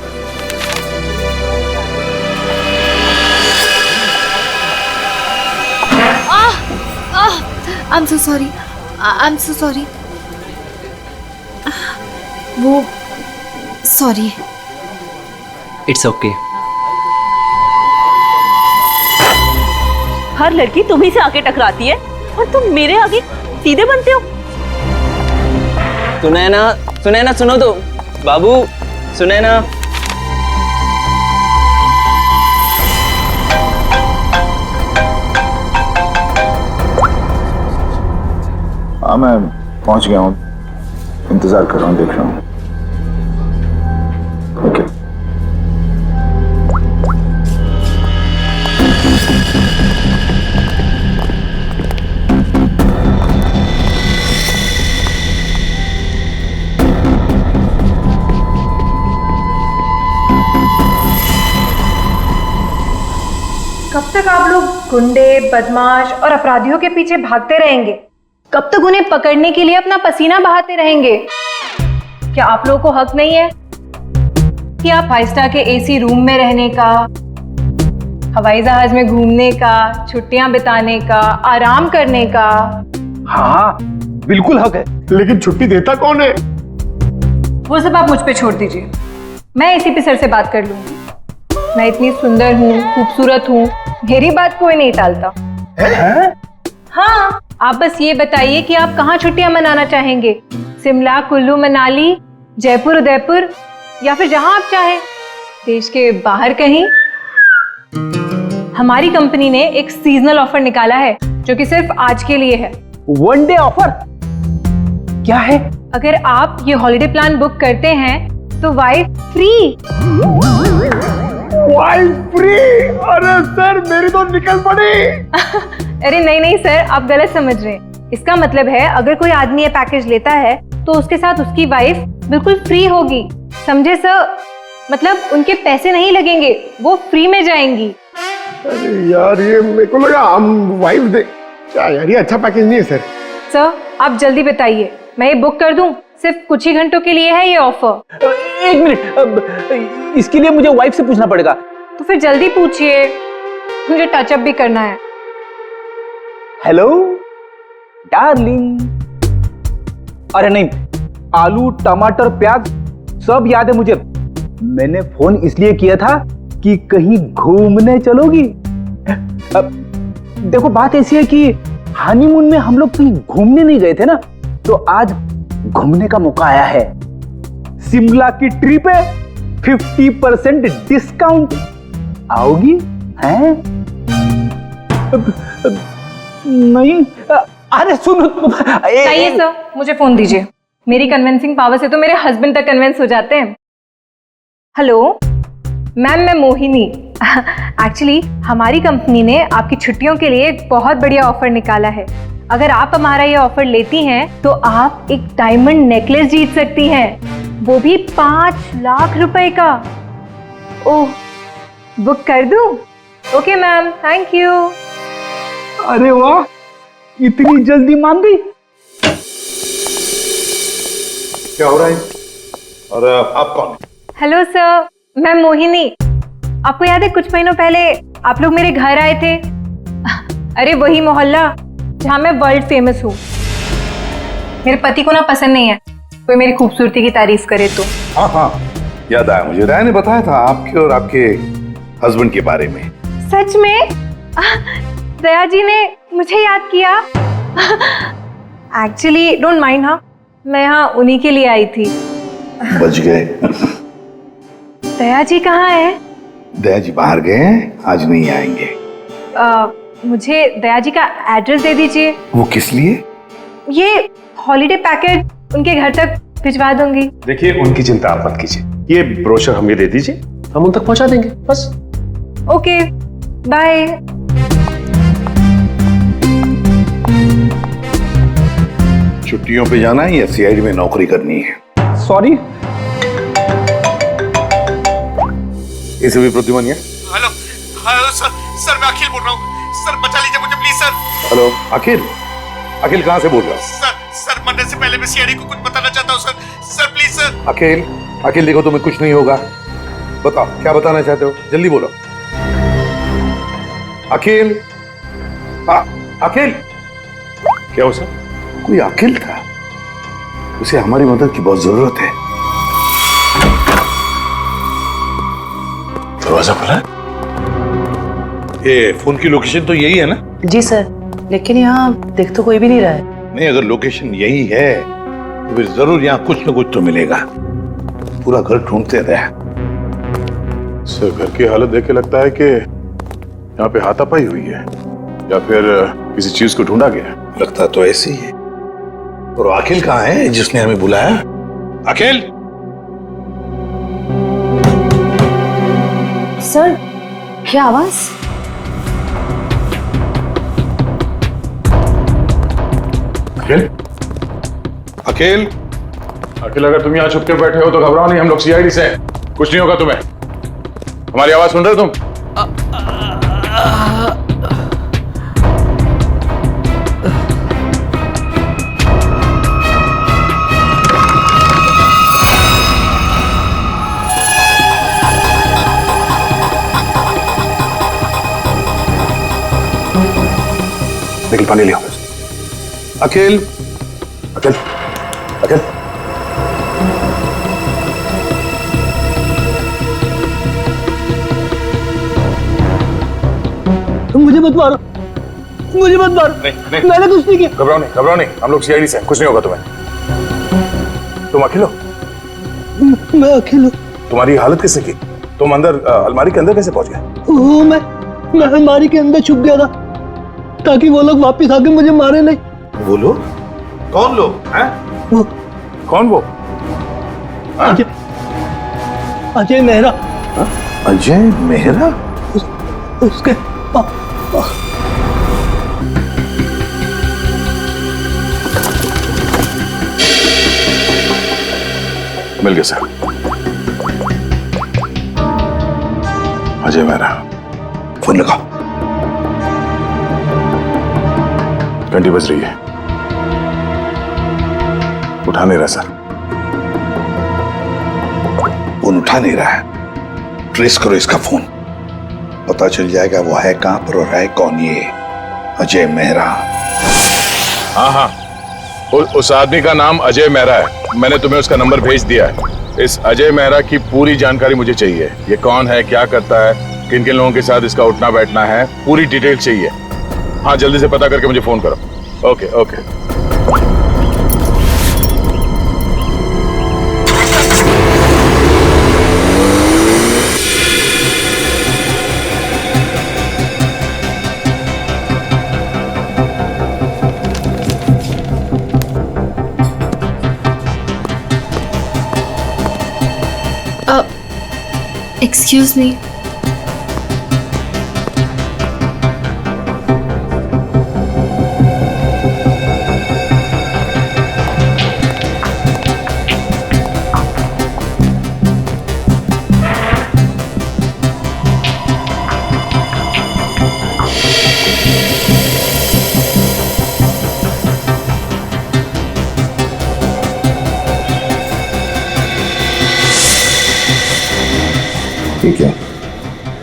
I am so sorry, I am so sorry. वो सॉरी। It's okay. हर लड़की तुम्ही से आके टकराती है और तुम मेरे आगे सीधे बनते हो। सुनैना, सुनैना सुनो तो। बाबू, सुनैना। हाँ, मैं पहुंच गया हूँ, इंतजार कर रहा हूँ, देख रहा हूँ। ओके। कब तक आप लोग गुंडे, बदमाश और अपराधियों के पीछे भागते रहेंगे? कब तक उन्हें पकड़ने के लिए अपना पसीना बहाते रहेंगे? क्या आप लोगों को हक नहीं है कि आप 5 स्टार के एसी रूम में रहने का, हवाई जहाज में घूमने का, छुट्टियां बिताने का, आराम करने का? हाँ, बिल्कुल हक है, लेकिन छुट्टी देता कौन है? वो सब आप मुझ पे छोड़ दीजिए, मैं एसीपी सर से बात कर लूंगी। मैं इतनी सुंदर हूँ, खूबसूरत हूँ, मेरी बात कोई नहीं टालता। हाँ, आप बस ये बताइए कि आप कहाँ छुट्टियां मनाना चाहेंगे? शिमला, कुल्लू, मनाली, जयपुर, उदयपुर, या फिर जहां आप चाहें, देश के बाहर कहीं। हमारी कंपनी ने एक सीजनल ऑफर निकाला है जो कि सिर्फ आज के लिए है। वन डे ऑफर क्या है? अगर आप ये हॉलिडे प्लान बुक करते हैं तो वाइफ फ्री। Wife free? अरे सर, मेरी तो निकल पड़ी। अरे नहीं नहीं सर, आप गलत समझ रहे हैं। इसका मतलब है अगर कोई आदमी ये पैकेज लेता है तो उसके साथ उसकी वाइफ बिल्कुल फ्री होगी, समझे सर? मतलब उनके पैसे नहीं लगेंगे, वो फ्री में जाएंगी। अरे यार, ये मेरे को लगा हम वाइफ दे। क्या यार, ये अच्छा पैकेज नहीं है सर। सर आप जल्दी बताइए, मैं ये बुक कर दूं? सिर्फ कुछ ही घंटों के लिए है ये ऑफर। एक मिनट, इसके लिए मुझे वाइफ से पूछना पड़ेगा। तो फिर जल्दी पूछिए, मुझे टचअप भी करना है। Hello darling. अरे नहीं, आलू टमाटर प्याज सब याद है मुझे। मैंने फोन इसलिए किया था कि कहीं घूमने चलोगी। अब देखो बात ऐसी है कि हनीमून में हम लोग कहीं घूमने नहीं गए थे ना, तो आज घूमने का मौका आया है। शिमला की ट्रिप है, 50% डिस्काउंट। आओगी हैं? नहीं, अरे सुनो। चाहिए सर, मुझे फोन दीजिए। मेरी कन्विंसिंग पावर से तो मेरे हस्बैंड तक कन्विंस हो जाते हैं। हेलो मैम, मैं मोहिनी। एक्चुअली हमारी कंपनी ने आपकी छुट्टियों के लिए एक बहुत बढ़िया ऑफर निकाला है। अगर आप हमारा ये ऑफर लेती हैं तो आप एक डायमंड नेकलेस जीत सकती हैं, वो भी 5 लाख रुपए का। ओह, बुक कर दूं? Okay ma'am, thank you. अरे वाह, इतनी जल्दी मान गई। क्या हो रहा है? और आप कौन? हेलो सर, मैं मोहिनी। आपको याद है कुछ महीनों पहले आप लोग मेरे घर आए थे? अरे वही मोहल्ला जहां मैं वर्ल्ड फेमस हूँ। मेरे पति को ना पसंद नहीं है कोई मेरी खूबसूरती की तारीफ करे तो। हाँ हाँ, याद आया मुझे। राय ने बताया था आपके और आपके हस्बैंड के बारे में। सच में? दया जी ने मुझे याद किया। एक्चुअली डोंट माइंड, हाँ मैं यहाँ उन्हीं के लिए आई थी। बच गए। दया जी कहाँ है? दया जी बाहर गए हैं, आज नहीं आएंगे। मुझे दया जी का एड्रेस दे दीजिए। वो किस लिए? ये हॉलीडे पैकेट उनके घर तक भिजवा दूंगी। देखिए, उनकी चिंता आप मत कीजिए, ये ब्रोशर हमें दे दीजिए, हम उन तक पहुंचा देंगे बस। Okay, bye. छुट्टियों पे जाना है या सीआईडी में नौकरी करनी है? सॉरी। इसे भी प्रतिमानिया। हेलो हेलो सर, सर मैं अखिल बोल रहा हूँ। सर बचा लीजिए मुझे प्लीज सर। हेलो अखिल, अखिल कहाँ से बोल रहा? सर मरने से पहले मैं सीआईडी को कुछ बताना चाहता हूँ सर प्लीज सर। अखिल, अखिल देखो तुम्हें कुछ नहीं होगा, बताओ क्या बताना चाहते हो, जल्दी बोलो। अखिल, अखिल। क्या हो सर? कोई अखिल था, उसे हमारी मदद की बहुत जरूरत है। दरवाजा खुला है? ये फोन की लोकेशन तो यही है ना? जी सर, लेकिन यहाँ देख तो कोई भी नहीं रहा है। नहीं, अगर लोकेशन यही है तो फिर जरूर यहाँ कुछ न कुछ तो मिलेगा। पूरा घर ढूंढते रहे। सर घर की हालत देख के लगता है कि यहाँ पे हाथापाई हुई है या फिर किसी चीज को ढूंढा गया। लगता तो ऐसे ही है। और अखिल कहाँ है जिसने हमें बुलाया? अखिल! सर क्या आवाज? अखिल? अखिल? अखिल, अगर तुम यहाँ छुप के बैठे हो तो घबराओ नहीं, हम लोग सीआईडी से हैं, कुछ नहीं होगा तुम्हें। हमारी आवाज सुन रहे हो तुम? निकल, पानी लियो। अखिल, अखिल, अखिल। मुझे मत मारो, मुझे मत मारो। नहीं, मैंने कुछ नहीं किया। घबराओ नहीं, हम लोग सीआईडी से हैं, कुछ नहीं होगा तुम्हें। तुम अखिल हो? मैं अखिल हूँ। तुम्हारी हालत किसने की? तुम अंदर अलमारी के अंदर कैसे पहुंच गए? वो मैं अलमारी के अंदर छुप गया था ताकि वो लोग वापस आके मुझे मारे नहीं। वो लोग? कौन लोग हैं? वो कौन? वो अजय मेहरा। अजय मेहरा? उसके मिल गया सर। अजय मेहरा, फोन लगाओ। 20 बज रही है। उठा नहीं रहा सर। फोन उठा नहीं रहा है। ट्रेस करो इसका फोन, पता चल जाएगा वो है कहां पर और है कौन ये अजय मेहरा। हाँ हाँ, उस आदमी का नाम अजय मेहरा है। मैंने तुम्हें उसका नंबर भेज दिया है। इस अजय मेहरा की पूरी जानकारी मुझे चाहिए। ये कौन है, क्या करता है, किन किन लोगों के साथ इसका उठना बैठना है, पूरी डिटेल चाहिए। हाँ, जल्दी से पता करके मुझे फोन करो। Okay okay. Excuse me. ठीक है,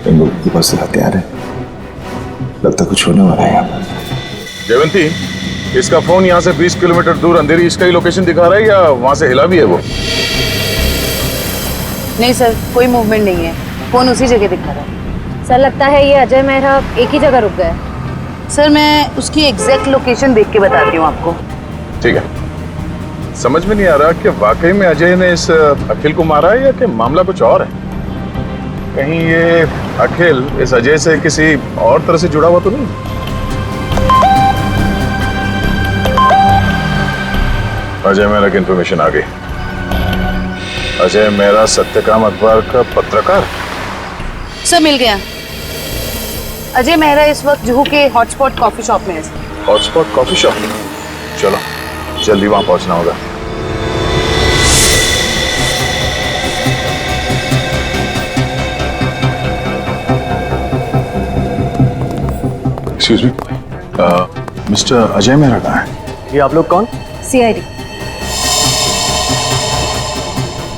इन लोगों के पास हथियार है, लगता कुछ होने वाला है यहाँ पर। जयवंती, इसका फोन यहाँ से 20 किलोमीटर दूर अंधेरी इसका ही लोकेशन दिखा रहा है या वहां से हिला भी है वो? नहीं सर, कोई मूवमेंट नहीं है, फोन उसी जगह दिखा रहा है। सर लगता है ये अजय मेहरा एक ही जगह रुक गए। सर मैं उसकी एग्जैक्ट लोकेशन देख के बताती हूँ आपको। ठीक है, समझ में नहीं आ रहा कि वाकई में अजय ने इस अखिल को मारा है या कि मामला कुछ और है। कहीं ये अखिल इस अजय से किसी और तरह से जुड़ा हुआ तो नहीं? अजय मेहरा की इंफॉर्मेशन आ गई। अजय मेहरा सत्यकाम अखबार का पत्रकार। सर मिल गया। अजय मेहरा इस वक्त जुहू के हॉटस्पॉट कॉफी शॉप में है। हॉटस्पॉट कॉफी शॉप, चलो जल्दी वहां पहुंचना होगा। Excuse me, mister Ajay Mehra कहाँ है? ये आप लोग कौन? सीआईडी।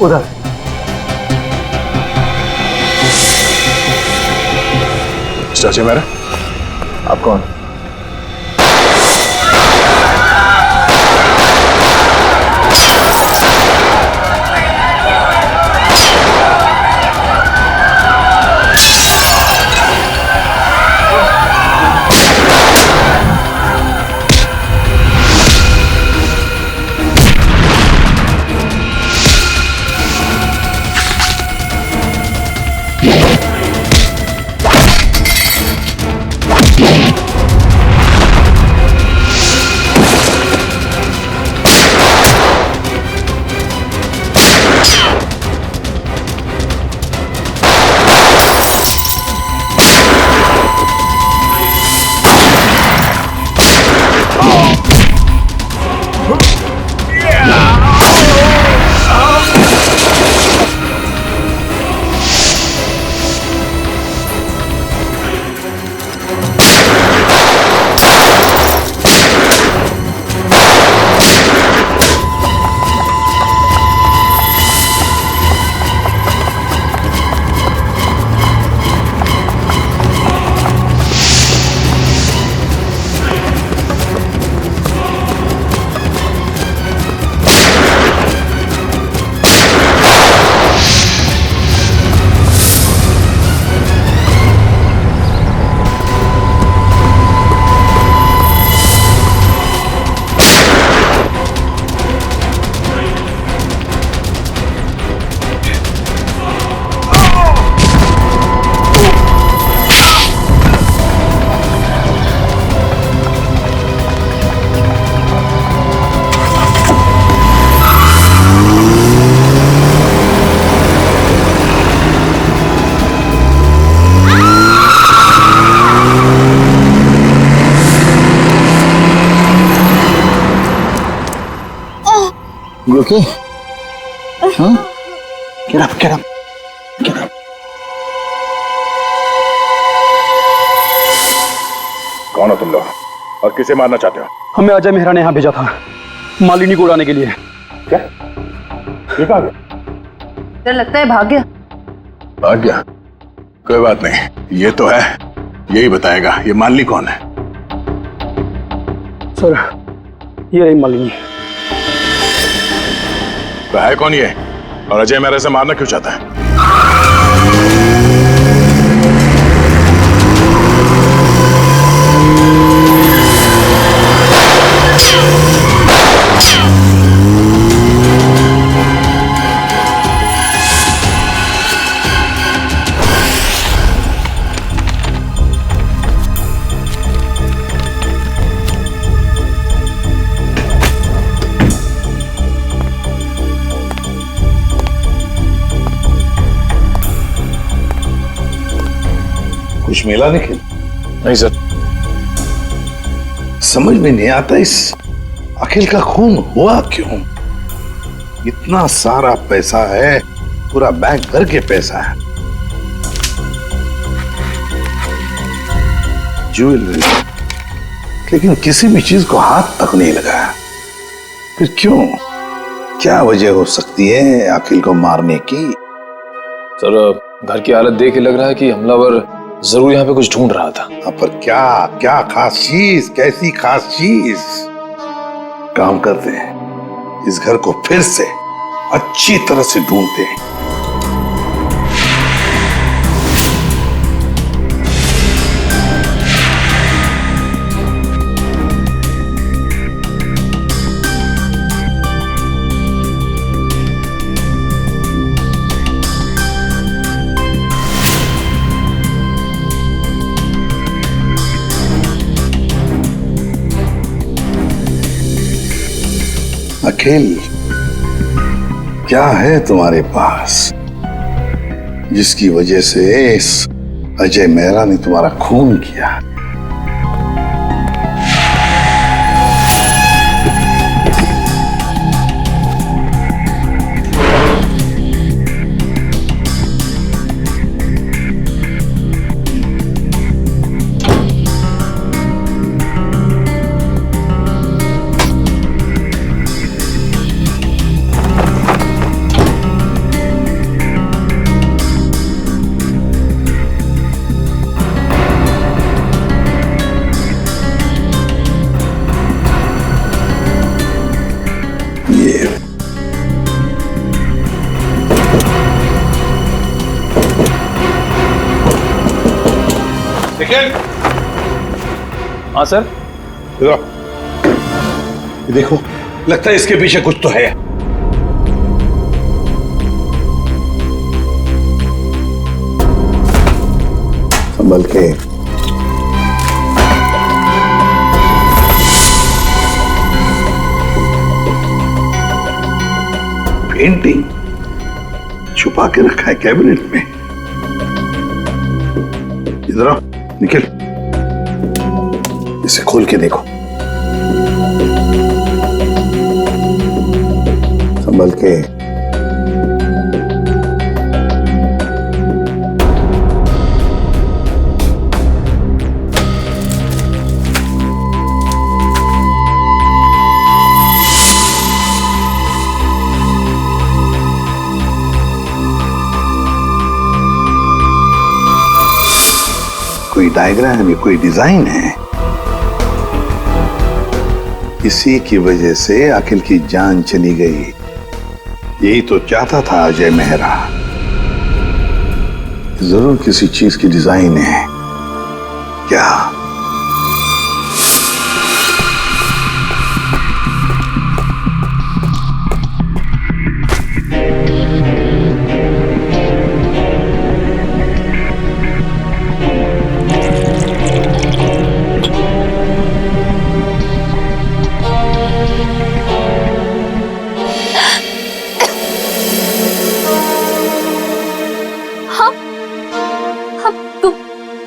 उधर। मिस्टर अजय मेहरा, आप कौन? You okay? Huh? Get up, get up, get up. कौन हो तुम लोग और किसे मारना चाहते हो? हमें अजय मेहरा ने यहाँ भेजा था मालिनी को उड़ाने के लिए। क्या? ये कहाँ गया? डर लगता है भाग गया। भाग गया? कोई बात नहीं, ये तो है, यही बताएगा ये मालिनी कौन है। सर ये रही मालिनी। तो है कौन ये, और अजय मेरे से मारना क्यों चाहता है? कुछ मिला निखिल? नहीं सर। समझ में नहीं आता इस अखिल का खून हुआ क्यों? इतना सारा पैसा है, पूरा बैंक भर के पैसा है, ज्वेलरी, लेकिन किसी भी चीज को हाथ तक नहीं लगाया। फिर क्यों? क्या वजह हो सकती है अखिल को मारने की? सर घर की हालत देख के लग रहा है कि हमलावर जरूर यहाँ पे कुछ ढूंढ रहा था। पर क्या क्या खास चीज, कैसी खास चीज? काम करते हैं, इस घर को फिर से अच्छी तरह से ढूंढते हैं। अखिल, क्या है तुम्हारे पास जिसकी वजह से इस अजय मेहरा ने तुम्हारा खून किया? हाँ सर। ये देखो, लगता है इसके पीछे कुछ तो है। संभल के। पेंटिंग छुपा के रखा है कैबिनेट में। इधर आओ निखिल, इसे खोल के देखो। संभल के। कोई डायग्राम है, कोई डिजाइन है। इसी की वजह से अखिल की जान चली गई। यही तो चाहता था अजय मेहरा। जरूर किसी चीज की डिजाइन है। क्या?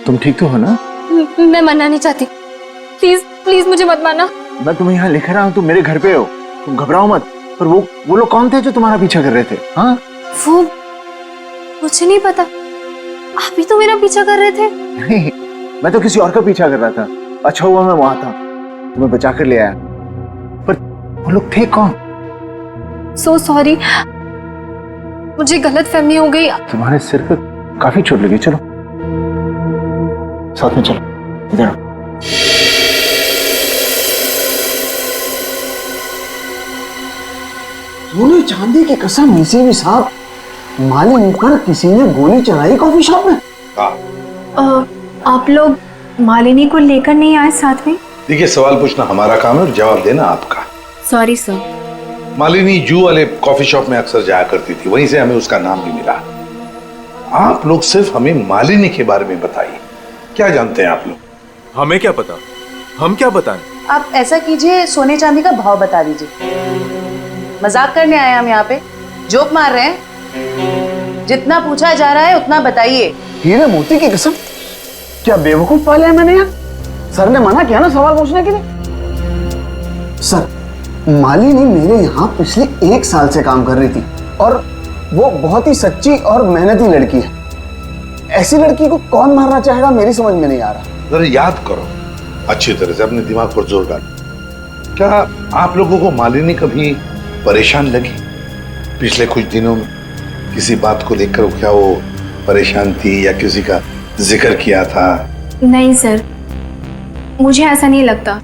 तुम ठीक तो हो ना? मैं मरना नहीं चाहती, प्लीज प्लीज मुझे मत मारना। मैं तुम्हें यहाँ लिख रहा हूँ, तुम मेरे घर पे हो, तुम घबराओ मत। पर वो लोग कौन थे जो तुम्हारा पीछा कर रहे थे? हाँ, वो मुझे नहीं पता। आप ही तो मेरा पीछा कर रहे थे। नहीं, मैं तो किसी और का पीछा कर रहा था। अच्छा हुआ मैं वहां था, तुम्हें बचा कर ले आया। पर वो लोग थे कौन? सो सॉरी, मुझे गलत फहमी हो गई। तुम्हारे सिर पे काफी चोट लगी, चलो साथ में चलो, इधर आओ। सोने चांदी की कसम, इसे भी साहब मालिनी पर किसी ने गोली चलाई कॉफी शॉप में। आप लोग मालिनी को लेकर नहीं आए साथ में? देखिए, सवाल पूछना हमारा काम है और जवाब देना आपका। Sorry sir. मालिनी जू वाले कॉफी शॉप में अक्सर जाया करती थी, वहीं से हमें उसका नाम भी मिला। आप लोग सिर्फ हमें मालिनी के बारे में बताइए, क्या जानते हैं आप लोग? हमें क्या पता, हम क्या बताएं? आप ऐसा कीजिए, सोने चांदी का भाव बता दीजिए। मजाक करने आए हम यहाँ पे, जोक मार रहे हैं? जितना पूछा जा रहा है उतना बताइए। हीरे मोती की कसम, क्या बेवकूफ पाले हैं मैंने यार। सर ने मना किया ना सवाल पूछने के लिए। सर, मालिनी मेरे यहाँ पिछले 1 साल से काम कर रही थी और वो बहुत ही सच्ची और मेहनती लड़की है। ऐसी लड़की को कौन मारना चाहेगा, मेरी समझ में नहीं आ रहा। जरा याद करो अच्छी तरह से, अपने दिमाग पर जोर डालो। क्या आप लोगों को मालिनी कभी परेशान लगी पिछले कुछ दिनों में? किसी बात को लेकर क्या वो परेशान थी या किसी का जिक्र किया था? नहीं सर, मुझे ऐसा नहीं लगता।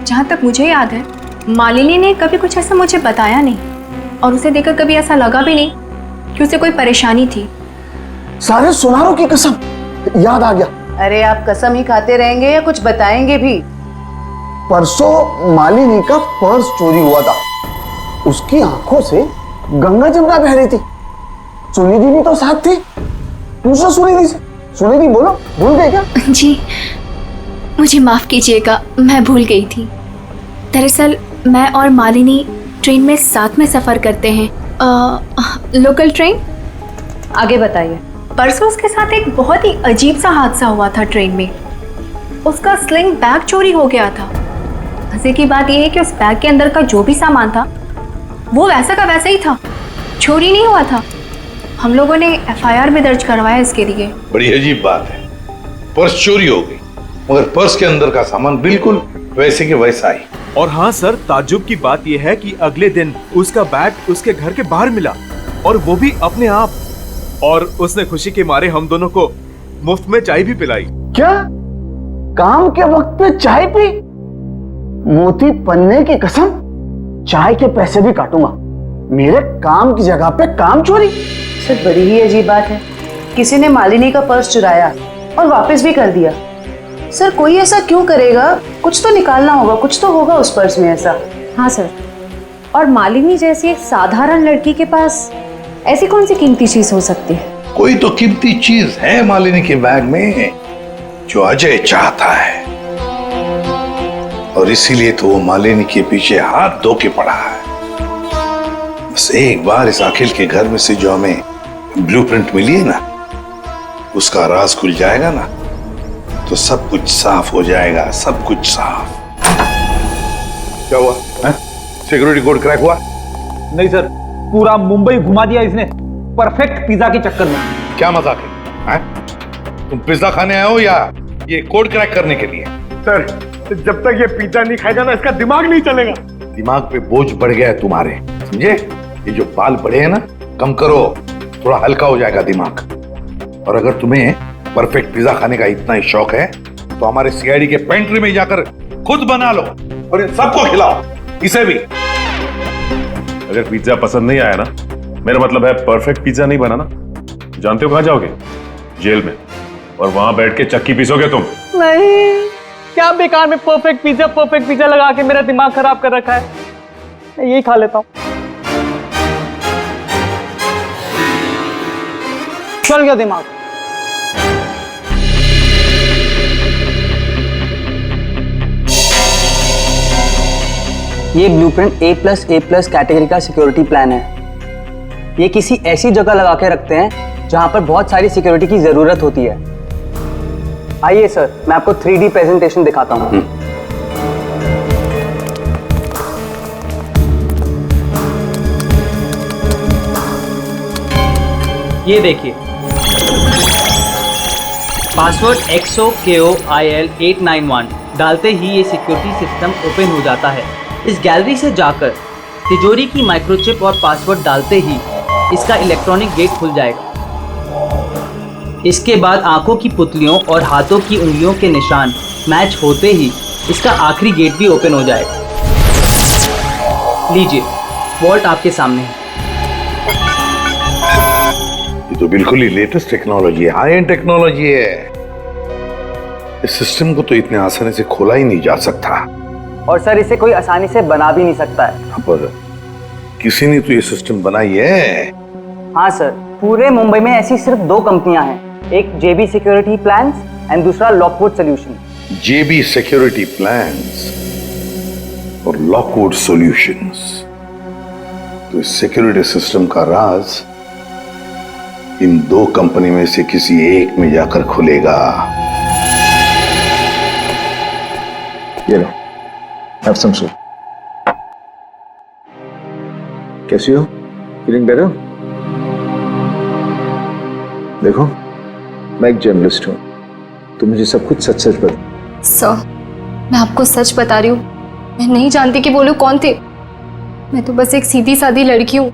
जहाँ तक मुझे याद है, मालिनी ने कभी कुछ ऐसा मुझे बताया नहीं और उसे देखकर कभी ऐसा लगा भी नहीं कि उसे कोई परेशानी थी। सारे सुनारों की कसम, याद आ गया। अरे आप कसम ही खाते रहेंगे या कुछ बताएंगे भी? परसों मालिनी का पर्स चोरी हुआ था। उसकी आंखों से गंगा जमुना बह रही थी। सुनिधि भी तो साथ थी। पूछो सुनिधि से। सुनिधि बोलो, भूल गए क्या? जी मुझे माफ कीजिएगा, मैं भूल गई थी। दरअसल मैं और मालिनी ट्रेन में साथ में सफर करते हैं, लोकल ट्रेन। आगे बताइए। परसों उसके साथ एक बहुत ही अजीब सा हादसा हुआ था ट्रेन में। उसका स्लिंग बैग चोरी हो गया था। मजे की बात यह है कि उस बैग के अंदर का जो भी सामान था वो वैसा का वैसा ही था, चोरी नहीं हुआ था। हम लोगों ने FIR भी दर्ज करवाया इसके लिए। बड़ी अजीब बात है, पर्स चोरी हो गई मगर पर्स के अंदर का सामान बिल्कुल वैसे के वैसा ही। और हाँ सर, ताज्जुब की बात यह है कि अगले दिन उसका बैग उसके घर के बाहर मिला और वो भी अपने आप। और उसने खुशी के मारे हम दोनों को मुफ्त में चाय भी पिलाई। क्या? काम के वक्त पे चाय पी? मोती पन्ने की कसम, चाय के पैसे भी काटूंगा। मेरे काम की जगह पे काम चोरी। सर, बड़ी ही अजीब बात है। किसी ने मालिनी का पर्स चुराया और वापस भी कर दिया। सर, कोई ऐसा क्यों करेगा? कुछ तो निकालना होगा, कुछ तो होगा उस पर्स में ऐसा। हाँ सर, और मालिनी जैसी एक साधारण लड़की के पास ऐसी कौन सी कीमती चीज हो सकती है? कोई तो कीमती चीज है मालिनी के बैग में जो अजय चाहता है और इसीलिए तो वो मालिनी के पीछे हाथ धो के पड़ा है। बस एक बार इस अखिल के घर में से जो हमें ब्लूप्रिंट मिली है ना, उसका राज खुल जाएगा ना, तो सब कुछ साफ हो जाएगा, सब कुछ साफ। क्या हुआ? सिक्योरिटी कोड क्रैक हुआ? नहीं सर, पूरा मुंबई घुमा दिया इसने परफेक्ट पिज्जा के चक्कर में। क्या मजाक है? तुम पिज्जा खाने आए हो या ये कोड क्रैक करने के लिए? सर, जब तक ये पिज्जा नहीं खाएगा ना, इसका दिमाग नहीं चलेगा। दिमाग पे बोझ बढ़ गया है तुम्हारे, समझे? ये जो बाल बढ़े हैं ना, कम करो, थोड़ा हल्का हो जाएगा दिमाग। और अगर तुम्हें परफेक्ट पिज्जा खाने का इतना ही शौक है तो हमारे CID के पेंट्री में जाकर खुद बना लो और इन सबको खिलाओ, इसे भी। अगर पिज्जा पसंद नहीं आया ना, मेरा मतलब है परफेक्ट पिज्जा नहीं बना ना, जानते हो कहां जाओगे? जेल में, और वहां बैठ के चक्की पीसोगे तुम। नहीं, क्या बेकार में परफेक्ट पिज्जा लगा के मेरा दिमाग खराब कर रखा है। मैं यही खा लेता हूँ। चल गया दिमाग। ये ब्लूप्रिंट A+A+ कैटेगरी का सिक्योरिटी प्लान है। ये किसी ऐसी जगह लगा के रखते हैं जहां पर बहुत सारी सिक्योरिटी की जरूरत होती है। आइए सर, मैं आपको 3D प्रेजेंटेशन दिखाता हूं। ये देखिए, पासवर्ड XOKOIL891 डालते ही ये सिक्योरिटी सिस्टम ओपन हो जाता है। इस गैलरी से जाकर तिजोरी की माइक्रोचिप और पासवर्ड डालते ही इसका इलेक्ट्रॉनिक गेट खुल जाएगा। इसके बाद आंखों की पुतलियों और हाथों की उंगलियों के निशान मैच होते ही इसका आखिरी गेट भी ओपन हो जाएगा। लीजिए, वॉल्ट आपके सामने है। ये तो बिल्कुल ही लेटेस्ट टेक्नोलॉजी है, हाई एंड टेक्नोलॉजी है। इस सिस्टम को तो इतने आसानी से खोला ही नहीं जा सकता। और सर, इसे कोई आसानी से बना भी नहीं सकता है। पर किसी ने तो ये सिस्टम बनाई है। हाँ सर, पूरे मुंबई में ऐसी सिर्फ 2 कंपनियां हैं, एक जेबी सिक्योरिटी प्लान्स एंड दूसरा लॉकवुड सॉल्यूशन। जेबी सिक्योरिटी प्लान्स और लॉकवुड सॉल्यूशंस। तो इस सिक्योरिटी सिस्टम का राज इन 2 कंपनी में से किसी एक में जाकर खुलेगा। ये लो, have some soup. कैसी हो? Feeling better? देखो, मैं एक जर्नलिस्ट हूँ, तुम मुझे सब कुछ सच सच बता। सर, मैं आपको सच बता रही हूँ, मैं नहीं जानती कि वो लोग कौन थे। मैं तो बस एक सीधी सादी लड़की हूँ,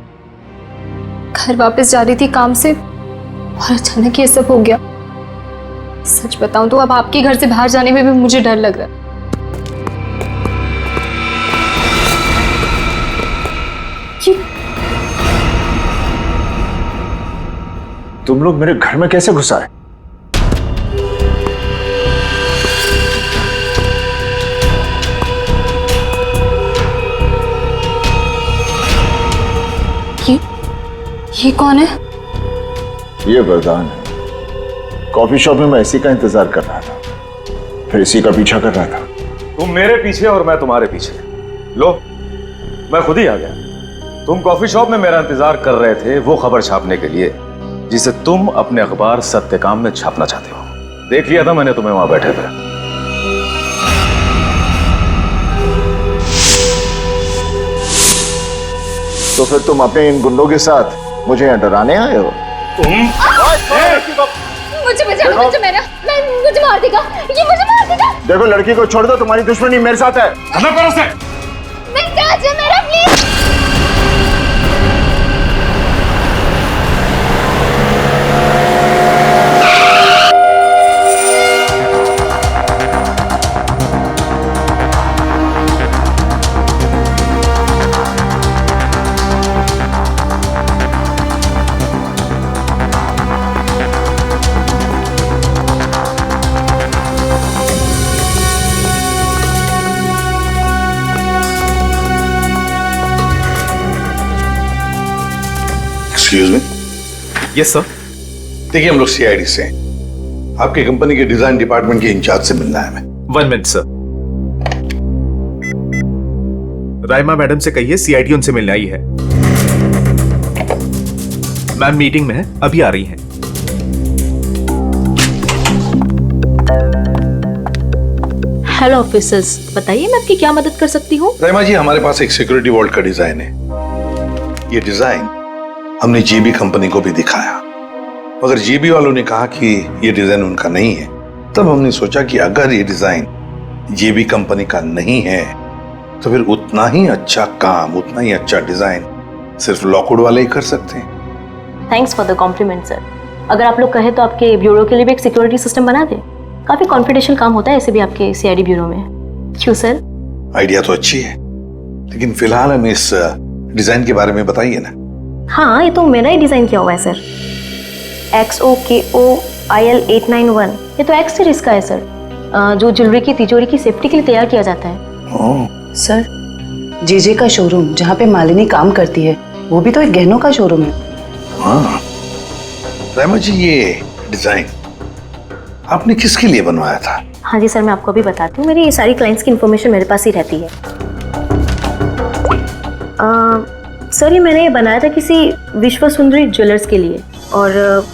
घर वापस जा रही थी काम से और अचानक ये सब हो गया। सच बताऊं तो अब आपके घर से बाहर जाने में भी मुझे डर लग रहा है। तुम लोग मेरे घर में कैसे घुस आए? ये कौन है? ये वरदान है। कॉफी शॉप में मैं इसी का इंतजार कर रहा था, फिर इसी का पीछा कर रहा था। तुम मेरे पीछे और मैं तुम्हारे पीछे। लो, मैं खुद ही आ गया। तुम कॉफी शॉप में मेरा इंतजार कर रहे थे वो खबर छापने के लिए जिसे तुम अपने अखबार सत्यकाम में छापना चाहते हो। देख लिया था मैंने तुम्हें वहां बैठे थे। तो फिर तुम अपने इन गुंडों के साथ मुझे यहाँ डराने आए हो? मुझे बचाओ, मुझे मार देगा, ये मुझे मार देगा। देखो, लड़की को छोड़ दो, तुम्हारी दुश्मनी मेरे साथ है। मेरा please. Excuse me. Yes sir. देखिए, हम लोग सीआईडी से हैं। आपकी कंपनी के डिजाइन डिपार्टमेंट के इंचार्ज से मिलना है हमें। 1 मिनट सर। राइमा मैडम से कहिए सीआईडी उनसे मिलने आई है। मैम मीटिंग में है, अभी आ रही हैं। हेलो ऑफिसर्स, बताइए मैं आपकी क्या मदद कर सकती हूँ? राइमा जी, हमारे पास एक सिक्योरिटी वॉल्ट का डिजाइन है। ये डिजाइन हमने जेबी कंपनी को भी दिखाया, मगर जेबी वालों ने कहा कि ये डिजाइन उनका नहीं है। तब हमने सोचा कि अगर ये डिजाइन जेबी कंपनी का नहीं है तो फिर उतना ही अच्छा काम, उतना ही अच्छा डिजाइन सिर्फ लॉकवुड वाले ही कर सकते हैं। Thanks for the compliment sir. अगर आप लोग कहें तो आपके ब्यूरो के लिए भी एक सिक्योरिटी सिस्टम बना दें। काफी कॉन्फिडेंशियल काम होता है ऐसे भी आपके सीआईडी ब्यूरो में। क्यों सर? आइडिया तो अच्छी है, लेकिन फिलहाल हमें इस डिजाइन के बारे में बताइए ना। हाँ, ये तो मैंने ही डिजाइन किया हुआ है सर। XOKOIL891, ये तो एक्स सीरीज का है सर, जो ज्वेलरी की तिजोरी की सेफ्टी के लिए तैयार किया जाता है। सर, जेजे का शोरूम जहाँ पे मालिनी काम करती है वो भी तो एक गहनों का शोरूम है। हाँ राइमा जी, ये डिजाइन आपने किसके लिए बनवाया था? हाँ जी सर, मैं आपको अभी बताती हूँ। मेरी ये सारी क्लाइंट्स की इन्फॉर्मेशन मेरे पास ही रहती है। सर, ये मैंने बनाया था किसी विश्व सुंदरी ज्वेलर्स के लिए, और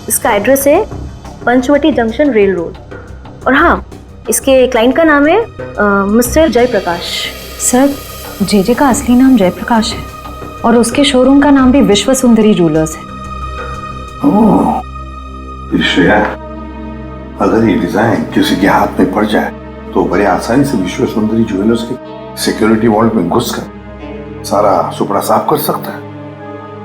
इसका एड्रेस है पंचवटी जंक्शन रेल रोड। और हाँ, इसके क्लाइंट का नाम है मिस्टर जयप्रकाश। सर, जेजे का असली नाम जयप्रकाश है और उसके शोरूम का नाम भी विश्व सुंदरी ज्वेलर्स है। ओह, श्रेया, अगर ये डिजाइन किसी के हाथ में पड़ जाए तो बड़े आसानी से विश्व सुंदरी ज्वेलर्स के सिक्योरिटी वॉल्ट में घुसकर सारा सुपड़ा साफ कर सकता है,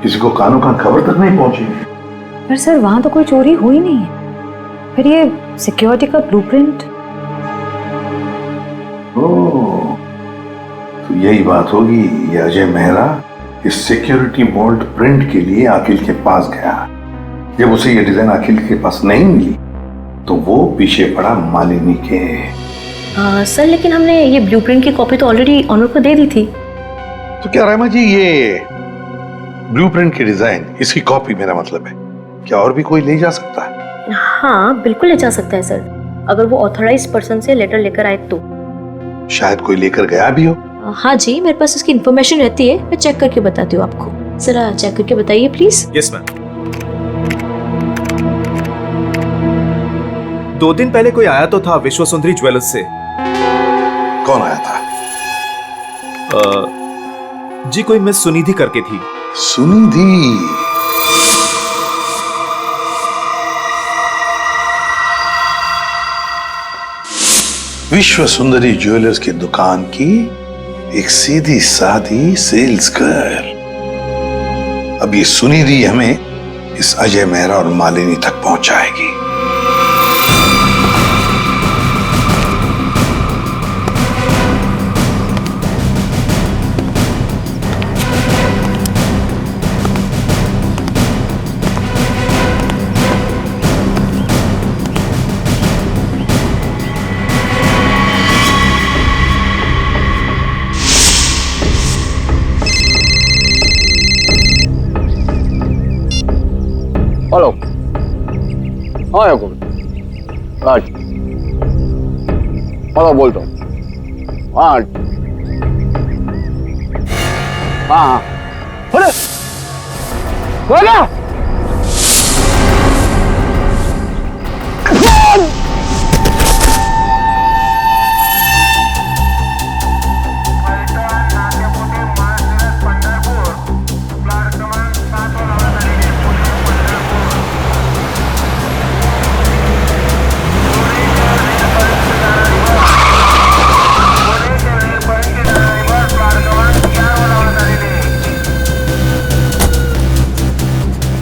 किसी को कानों कान खबर तक नहीं पहुंचेगी। पर सर वहां तो कोई चोरी हुई नहीं है, फिर ये सिक्योरिटी का ब्लूप्रिंट। ओह, तो यही बात होगी। ये अजय मेहरा इस सिक्योरिटी मोल्ड प्रिंट के लिए अखिल के पास गया। जब उसे ये डिजाइन अखिल के पास नहीं मिली तो वो पीछे पड़ा मालिनी के। सर लेकिन हमने ये ब्लूप्रिंट की कॉपी तो ऑलरेडी ऑनर को दे दी थी। तो क्या रहमा जी, ये ब्लूप्रिंट की डिजाइन, इसकी कॉपी मेरा मतलब है, क्या और भी कोई ले जा सकता है? हाँ बिल्कुल ले जा सकता है सर, अगर वो ऑथराइज्ड पर्सन से लेटर लेकर आए तो। शायद कोई लेकर गया भी हो। हाँ जी, मेरे पास उसकी इन्फॉर्मेशन रहती है, मैं चेक करके बताती हूँ आपको। जरा चेक करके बताइए प्लीज। Yes ma'am. 2 दिन पहले कोई आया तो था विश्व सुंदरी ज्वेलर्स से। कौन आया था? जी कोई मिस सुनिधि करके थी। सुनिधि? विश्व सुंदरी ज्वेलर्स की दुकान की एक सीधी सादी सेल्स गर्ल। अब ये सुनिधि हमें इस अजय मेहरा और मालिनी तक पहुंचाएगी। हेलो, हाँ याकूब, आज हेलो बोलता हूँ। आज हाँ बोले बोला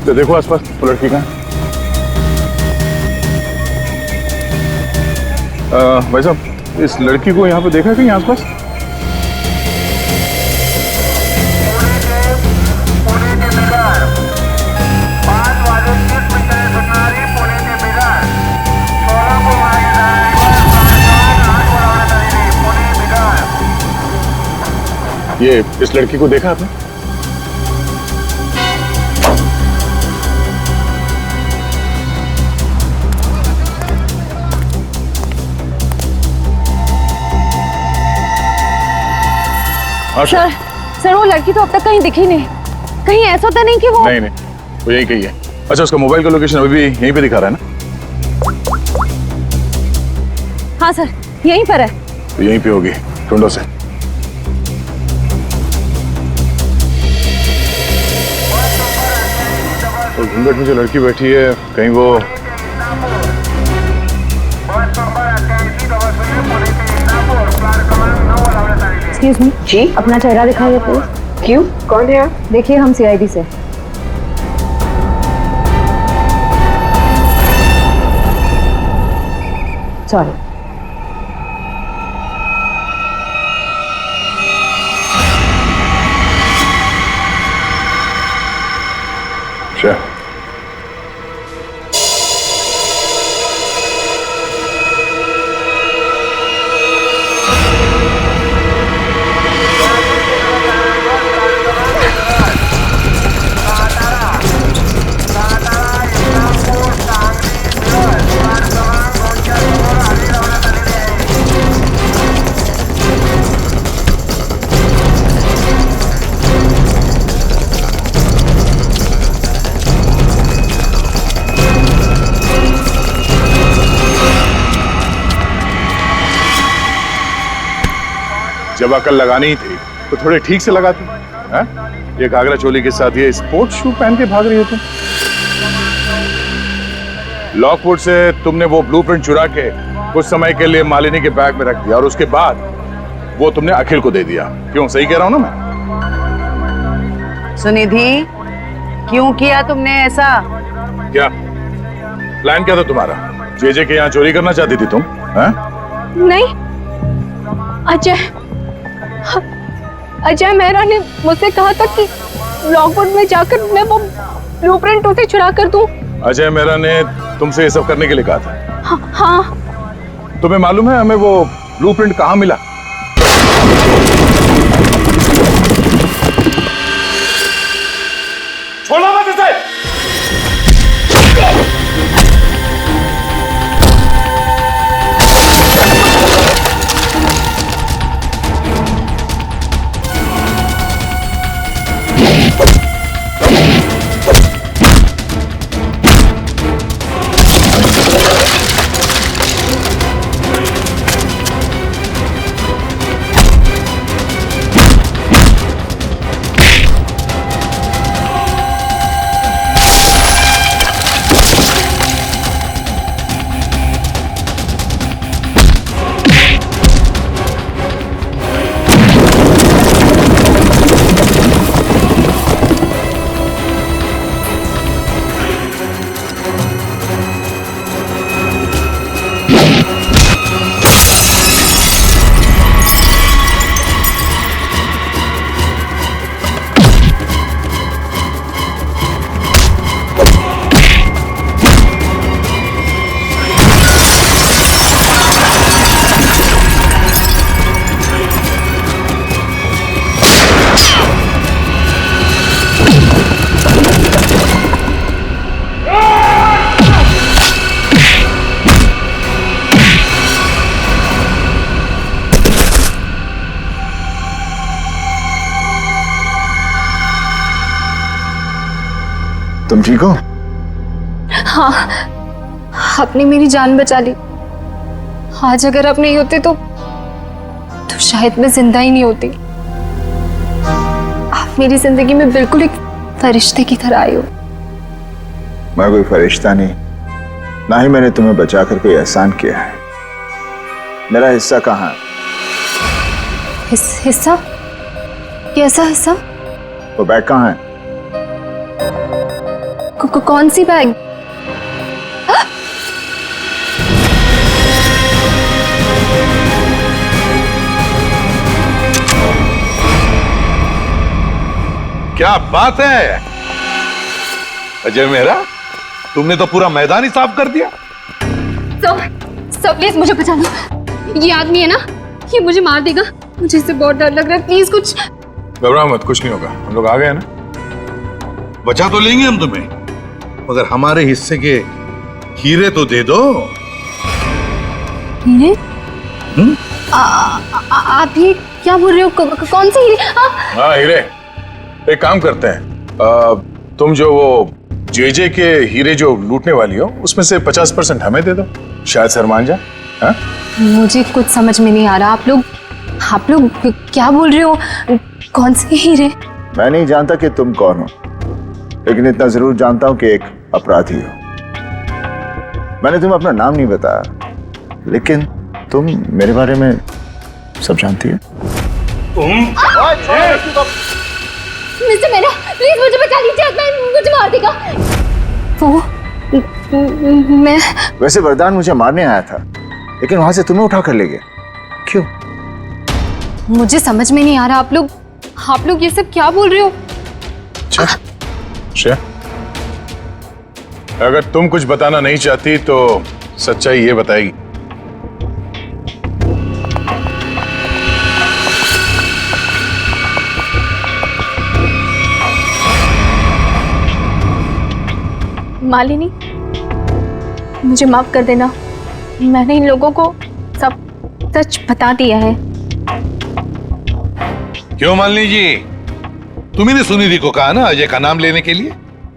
तो देखो आसपास वो लड़की कहाँ? भाई साहब, इस लड़की को यहाँ पे देखा कहीं आसपास? ये इस लड़की को देखा आपने? सर सर वो लड़की तो अब तक कहीं दिखी नहीं। कहीं ऐसा तो नहीं कि वो नहीं वो यही कही है। अच्छा, उसका मोबाइल का लोकेशन अभी भी यहीं पे दिखा रहा है ना? हाँ सर यहीं पर है। तो यहीं पे होगी, ढूंढो से। तो घूंघट में जो लड़की बैठी है कहीं वो एक्सक्यूज मी जी, अपना चेहरा दिखाइए प्लीज। क्यों, कौन है आप? देखिए हम सीआईडी से। सॉरी। अच्छा, जब अकल लगानी ही थी तो थोड़े ठीक से लगाती। ये घाघरा चोली के साथ ये स्पोर्ट्स शू पहन के भाग रही हो तुम। लॉकवुड से तुमने वो ब्लूप्रिंट चुरा के कुछ समय के लिए मालिनी के बैग में रख दिया और उसके बाद वो तुमने अखिल को दे दिया। क्यों, सही कह रहा हूं ना मैं? सुनिधि, क्यों किया तुमने ऐसा? क्या प्लान क्या था तुम्हारा? जेजे के यहाँ चोरी करना चाहती थी तुम? हैं? नहीं, अजय मेहरा ने मुझसे कहा था कि लॉकवुड में जाकर मैं वो ब्लूप्रिंट उसे चुरा कर दूं। अजय मेहरा ने तुमसे ये सब करने के लिए कहा था? हाँ। तुम्हें मालूम है हमें वो ब्लूप्रिंट कहाँ मिला? छोड़ो मत इसे! तुम ठीक हो? हाँ, आपने मेरी जान बचा ली। आज अगर आप नहीं होते तो शायद मैं जिंदा ही नहीं होती। आप मेरी जिंदगी में बिल्कुल एक फरिश्ते की तरह आए हो। मैं कोई फरिश्ता नहीं, ना ही मैंने तुम्हें बचाकर कोई एहसान किया है। मेरा हिस्सा कहाँ है? हिस्सा? कैसा हिस्सा? वो बैग कहाँ है? कौन सी बैग? क्या बात है अजय मेहरा, तुमने तो पूरा मैदान ही साफ कर दिया। सब प्लीज मुझे बचा लो। ये आदमी है ना, ये मुझे मार देगा। मुझे इससे बहुत डर लग रहा है। प्लीज कुछ। घबराओ मत, कुछ नहीं होगा। हम लोग आ गए ना। बचा तो लेंगे हम तुम्हें, मगर हमारे हिस्से के हीरे तो दे दो। हीरे? आप ये क्या बोल रहे हो? कौन से हीरे? हाँ हीरे। एक काम करते हैं, तुम जो वो जेजे के हीरे जो लूटने वाली हो उसमें से 50% हमें दे दो, शायद सर मान जाए। हाँ? मुझे कुछ समझ में नहीं आ रहा। आप लोग क्या बोल रहे हो? कौन से हीरे? मैं नहीं जानता कि तुम कौन हो, लेकिन इतना जरूर जानता हूं कि एक अपराधी हो। मैंने तुम्हें अपना नाम नहीं बताया, लेकिन तुम मेरे बारे में सब जानती हो। मिस्टर मेरा, प्लीज मुझे बचा लीजिए। मुझे मार देगा वो। मैं वैसे वरदान मुझे मारने आया था, लेकिन वहां से तुम्हें उठा कर ले गया। क्यों? मुझे समझ में नहीं आ रहा। आप लोग ये सब क्या बोल रहे हो? अच्छा, अगर तुम कुछ बताना नहीं चाहती तो सच्चाई ये बताएगी। मालिनी, मुझे माफ कर देना। मैंने इन लोगों को सब सच बता दिया है। क्यों मालिनी जी, तुम्ही ने सुनिधि को कहा ना अजय का नाम लेने के लिए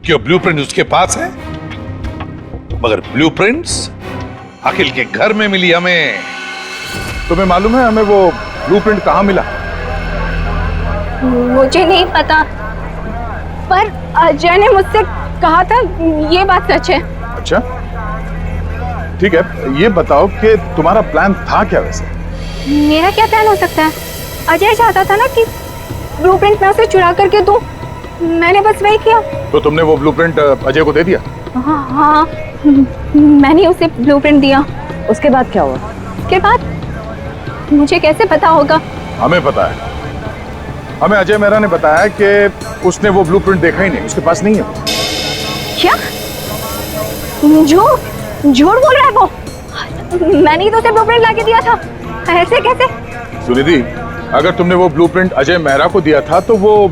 कि ब्लूप्रिंट उसके पास है, मगर ब्लूप्रिंट्स अखिल के घर में मिली हमें। तुम्हें मालूम है हमें वो ब्लूप्रिंट कहाँ मिला? मुझे नहीं पता, पर अजय ने मुझसे कहा था। ये बात सच है। अच्छा ठीक है, ये बताओ कि तुम्हारा प्लान था क्या वैसे? मेरा क्या प्लान हो सकता है? अजय चाहता था ना कि ब्लूप्रिंट मैं उसे चुरा करके दूं, मैंने बस वही किया। तो तुमने वो ब्लूप्रिंट अजय को दे दिया? हाँ, मैंने उसे ब्लूप्रिंट दिया। उसके बाद क्या हुआ? उसके बाद मुझे कैसे पता होगा? हमें पता है। हमें अजय मेहरा ने बताया कि उसने वो ब्लूप्रिंट देखा ही नहीं, उसके पास नहीं है। क्या? झूठ बोल रहा है वो। मैंने ही तो उसे ब्लूप्रिंट लाके दिया था। ऐसे कैसे? सुनिधि, अगर तुमने वो ब्लूप्रिंट अजय मेहरा को दिया था तो वो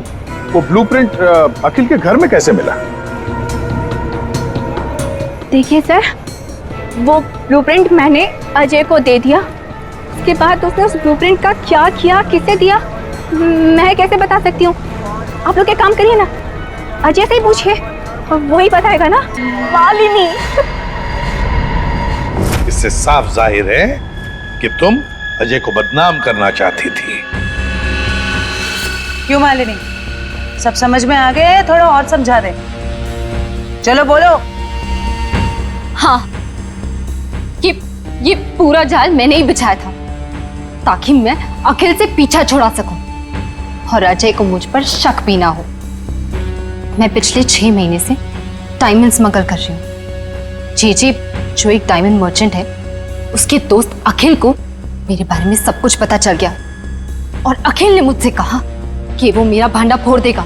ब्लूप्रिंट अखिल के घर में कैसे मिला? देखिए सर, वो ब्लूप्रिंट मैंने अजय को दे दिया। उसके बाद उसने उस ब्लूप्रिंट का क्या किया, किसे दिया, मैं कैसे बता सकती हूँ? आप लोग एक काम करिए ना, अजय से ही पूछिए, वही बताएगा ना। मालिनी। इससे साफ जाहिर है कि तुम अजय को बदनाम करना चाहती थी। क्यों मालिनी, सब समझ में आ गए? थोड़ा और समझा दे। चलो बोलो। हाँ, ये पूरा जाल मैंने ही बिछाया था ताकि मैं अखिल से पीछा छुड़ा सकूं और अजय को मुझ पर शक भी ना हो। मैं पिछले 6 महीने से डायमंड स्मगल कर रही हूँ। जी जो एक डायमंड मर्चेंट है, उसके दोस्त अखिल को मेरे बारे में सब कुछ पता चल गया और अखिल ने मुझसे कहा कि वो मेरा भांडा फोड़ देगा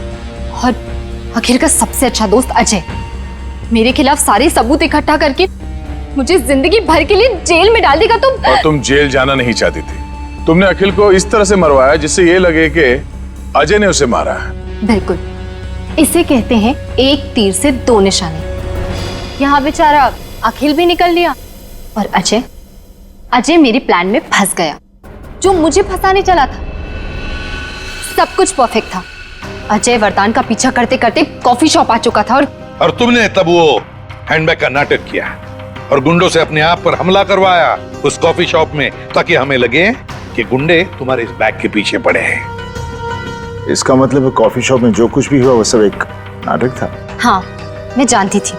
और अखिल का सबसे अच्छा दोस्त अजय मेरे खिलाफ सारे सबूत इकट्ठा करके मुझे जिंदगी भर के लिए जेल में डाल देगा। और तुम जेल जाना नहीं चाहती थी। तुमने अखिल को इस तरह से मरवाया जिससे ये लगे कि अजय ने उसे मारा है। बिल्कुल, इसे कहते हैं एक तीर से 2 निशाने। यहाँ बेचारा अखिल भी निकल लिया और अजय मेरे प्लान में फंस गया, जो मुझे फंसाने चला था। सब कुछ परफेक्ट था। अजय वरदान का पीछा करते करते कॉफी शॉप आ चुका था और तुमने तब वो हैंडबैग का नाटक किया और गुंडों से अपने आप पर हमला करवाया उस कॉफी शॉप में, ताकि हमें लगे कि गुंडे तुम्हारे इस बैग के पीछे पड़े हैं। इसका मतलब कॉफी शॉप में जो कुछ भी हुआ वो सब एक नाटक था। हाँ, मैं जानती थी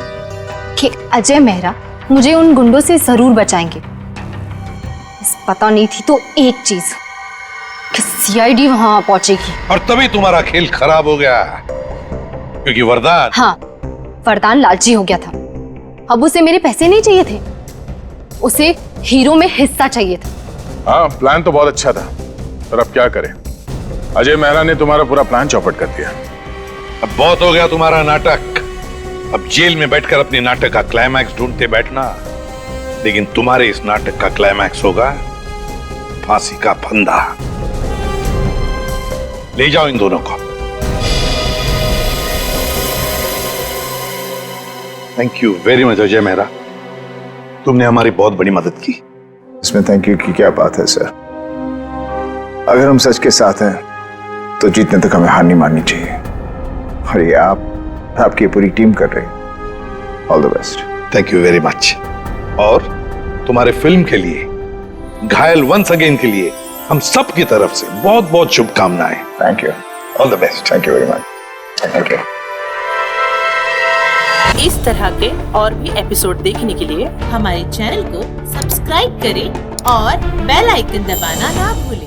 कि अजय मेहरा मुझे उन गुंडों से जरूर बचाएंगे। इस पता नहीं थी तो एक चीज कि सीआईडी वहां पहुंचेगी। और तभी तुम्हारा खेल खराब हो गया, क्योंकि वरदान। हाँ, वरदान लालची हो गया था। अब उसे मेरे पैसे नहीं चाहिए थे, उसे हीरो में हिस्सा चाहिए था। हाँ, प्लान तो बहुत अच्छा था, पर अब क्या करें? अजय मेहरा ने तुम्हारा पूरा प्लान चौपट कर दिया। अब बहुत हो गया तुम्हारा नाटक। अब जेल में बैठकर अपने नाटक का क्लाइमैक्स ढूंढते बैठना, लेकिन तुम्हारे इस नाटक का क्लाइमैक्स होगा फांसी का फंदा। ले जाओ इन दोनों को। Thank you very much Ajay Mehra, तुमने हमारी बहुत बड़ी मदद की। इसमें थैंक यू की क्या बात है सर? अगर हम सच के साथ हैं तो जीतने तक हमें हार नहीं माननी चाहिए, और ये आपकी पूरी टीम कर रही है। All the best. Thank you very much. और तुम्हारे फिल्म के लिए, घायल वंस अगेन के लिए हम सब की तरफ से बहुत बहुत शुभकामनाएं। Thank you. All the best. Thank you very much. Thank you. इस तरह के और भी एपिसोड देखने के लिए हमारे चैनल को सब्सक्राइब करें और बेल आइकन दबाना ना भूलें।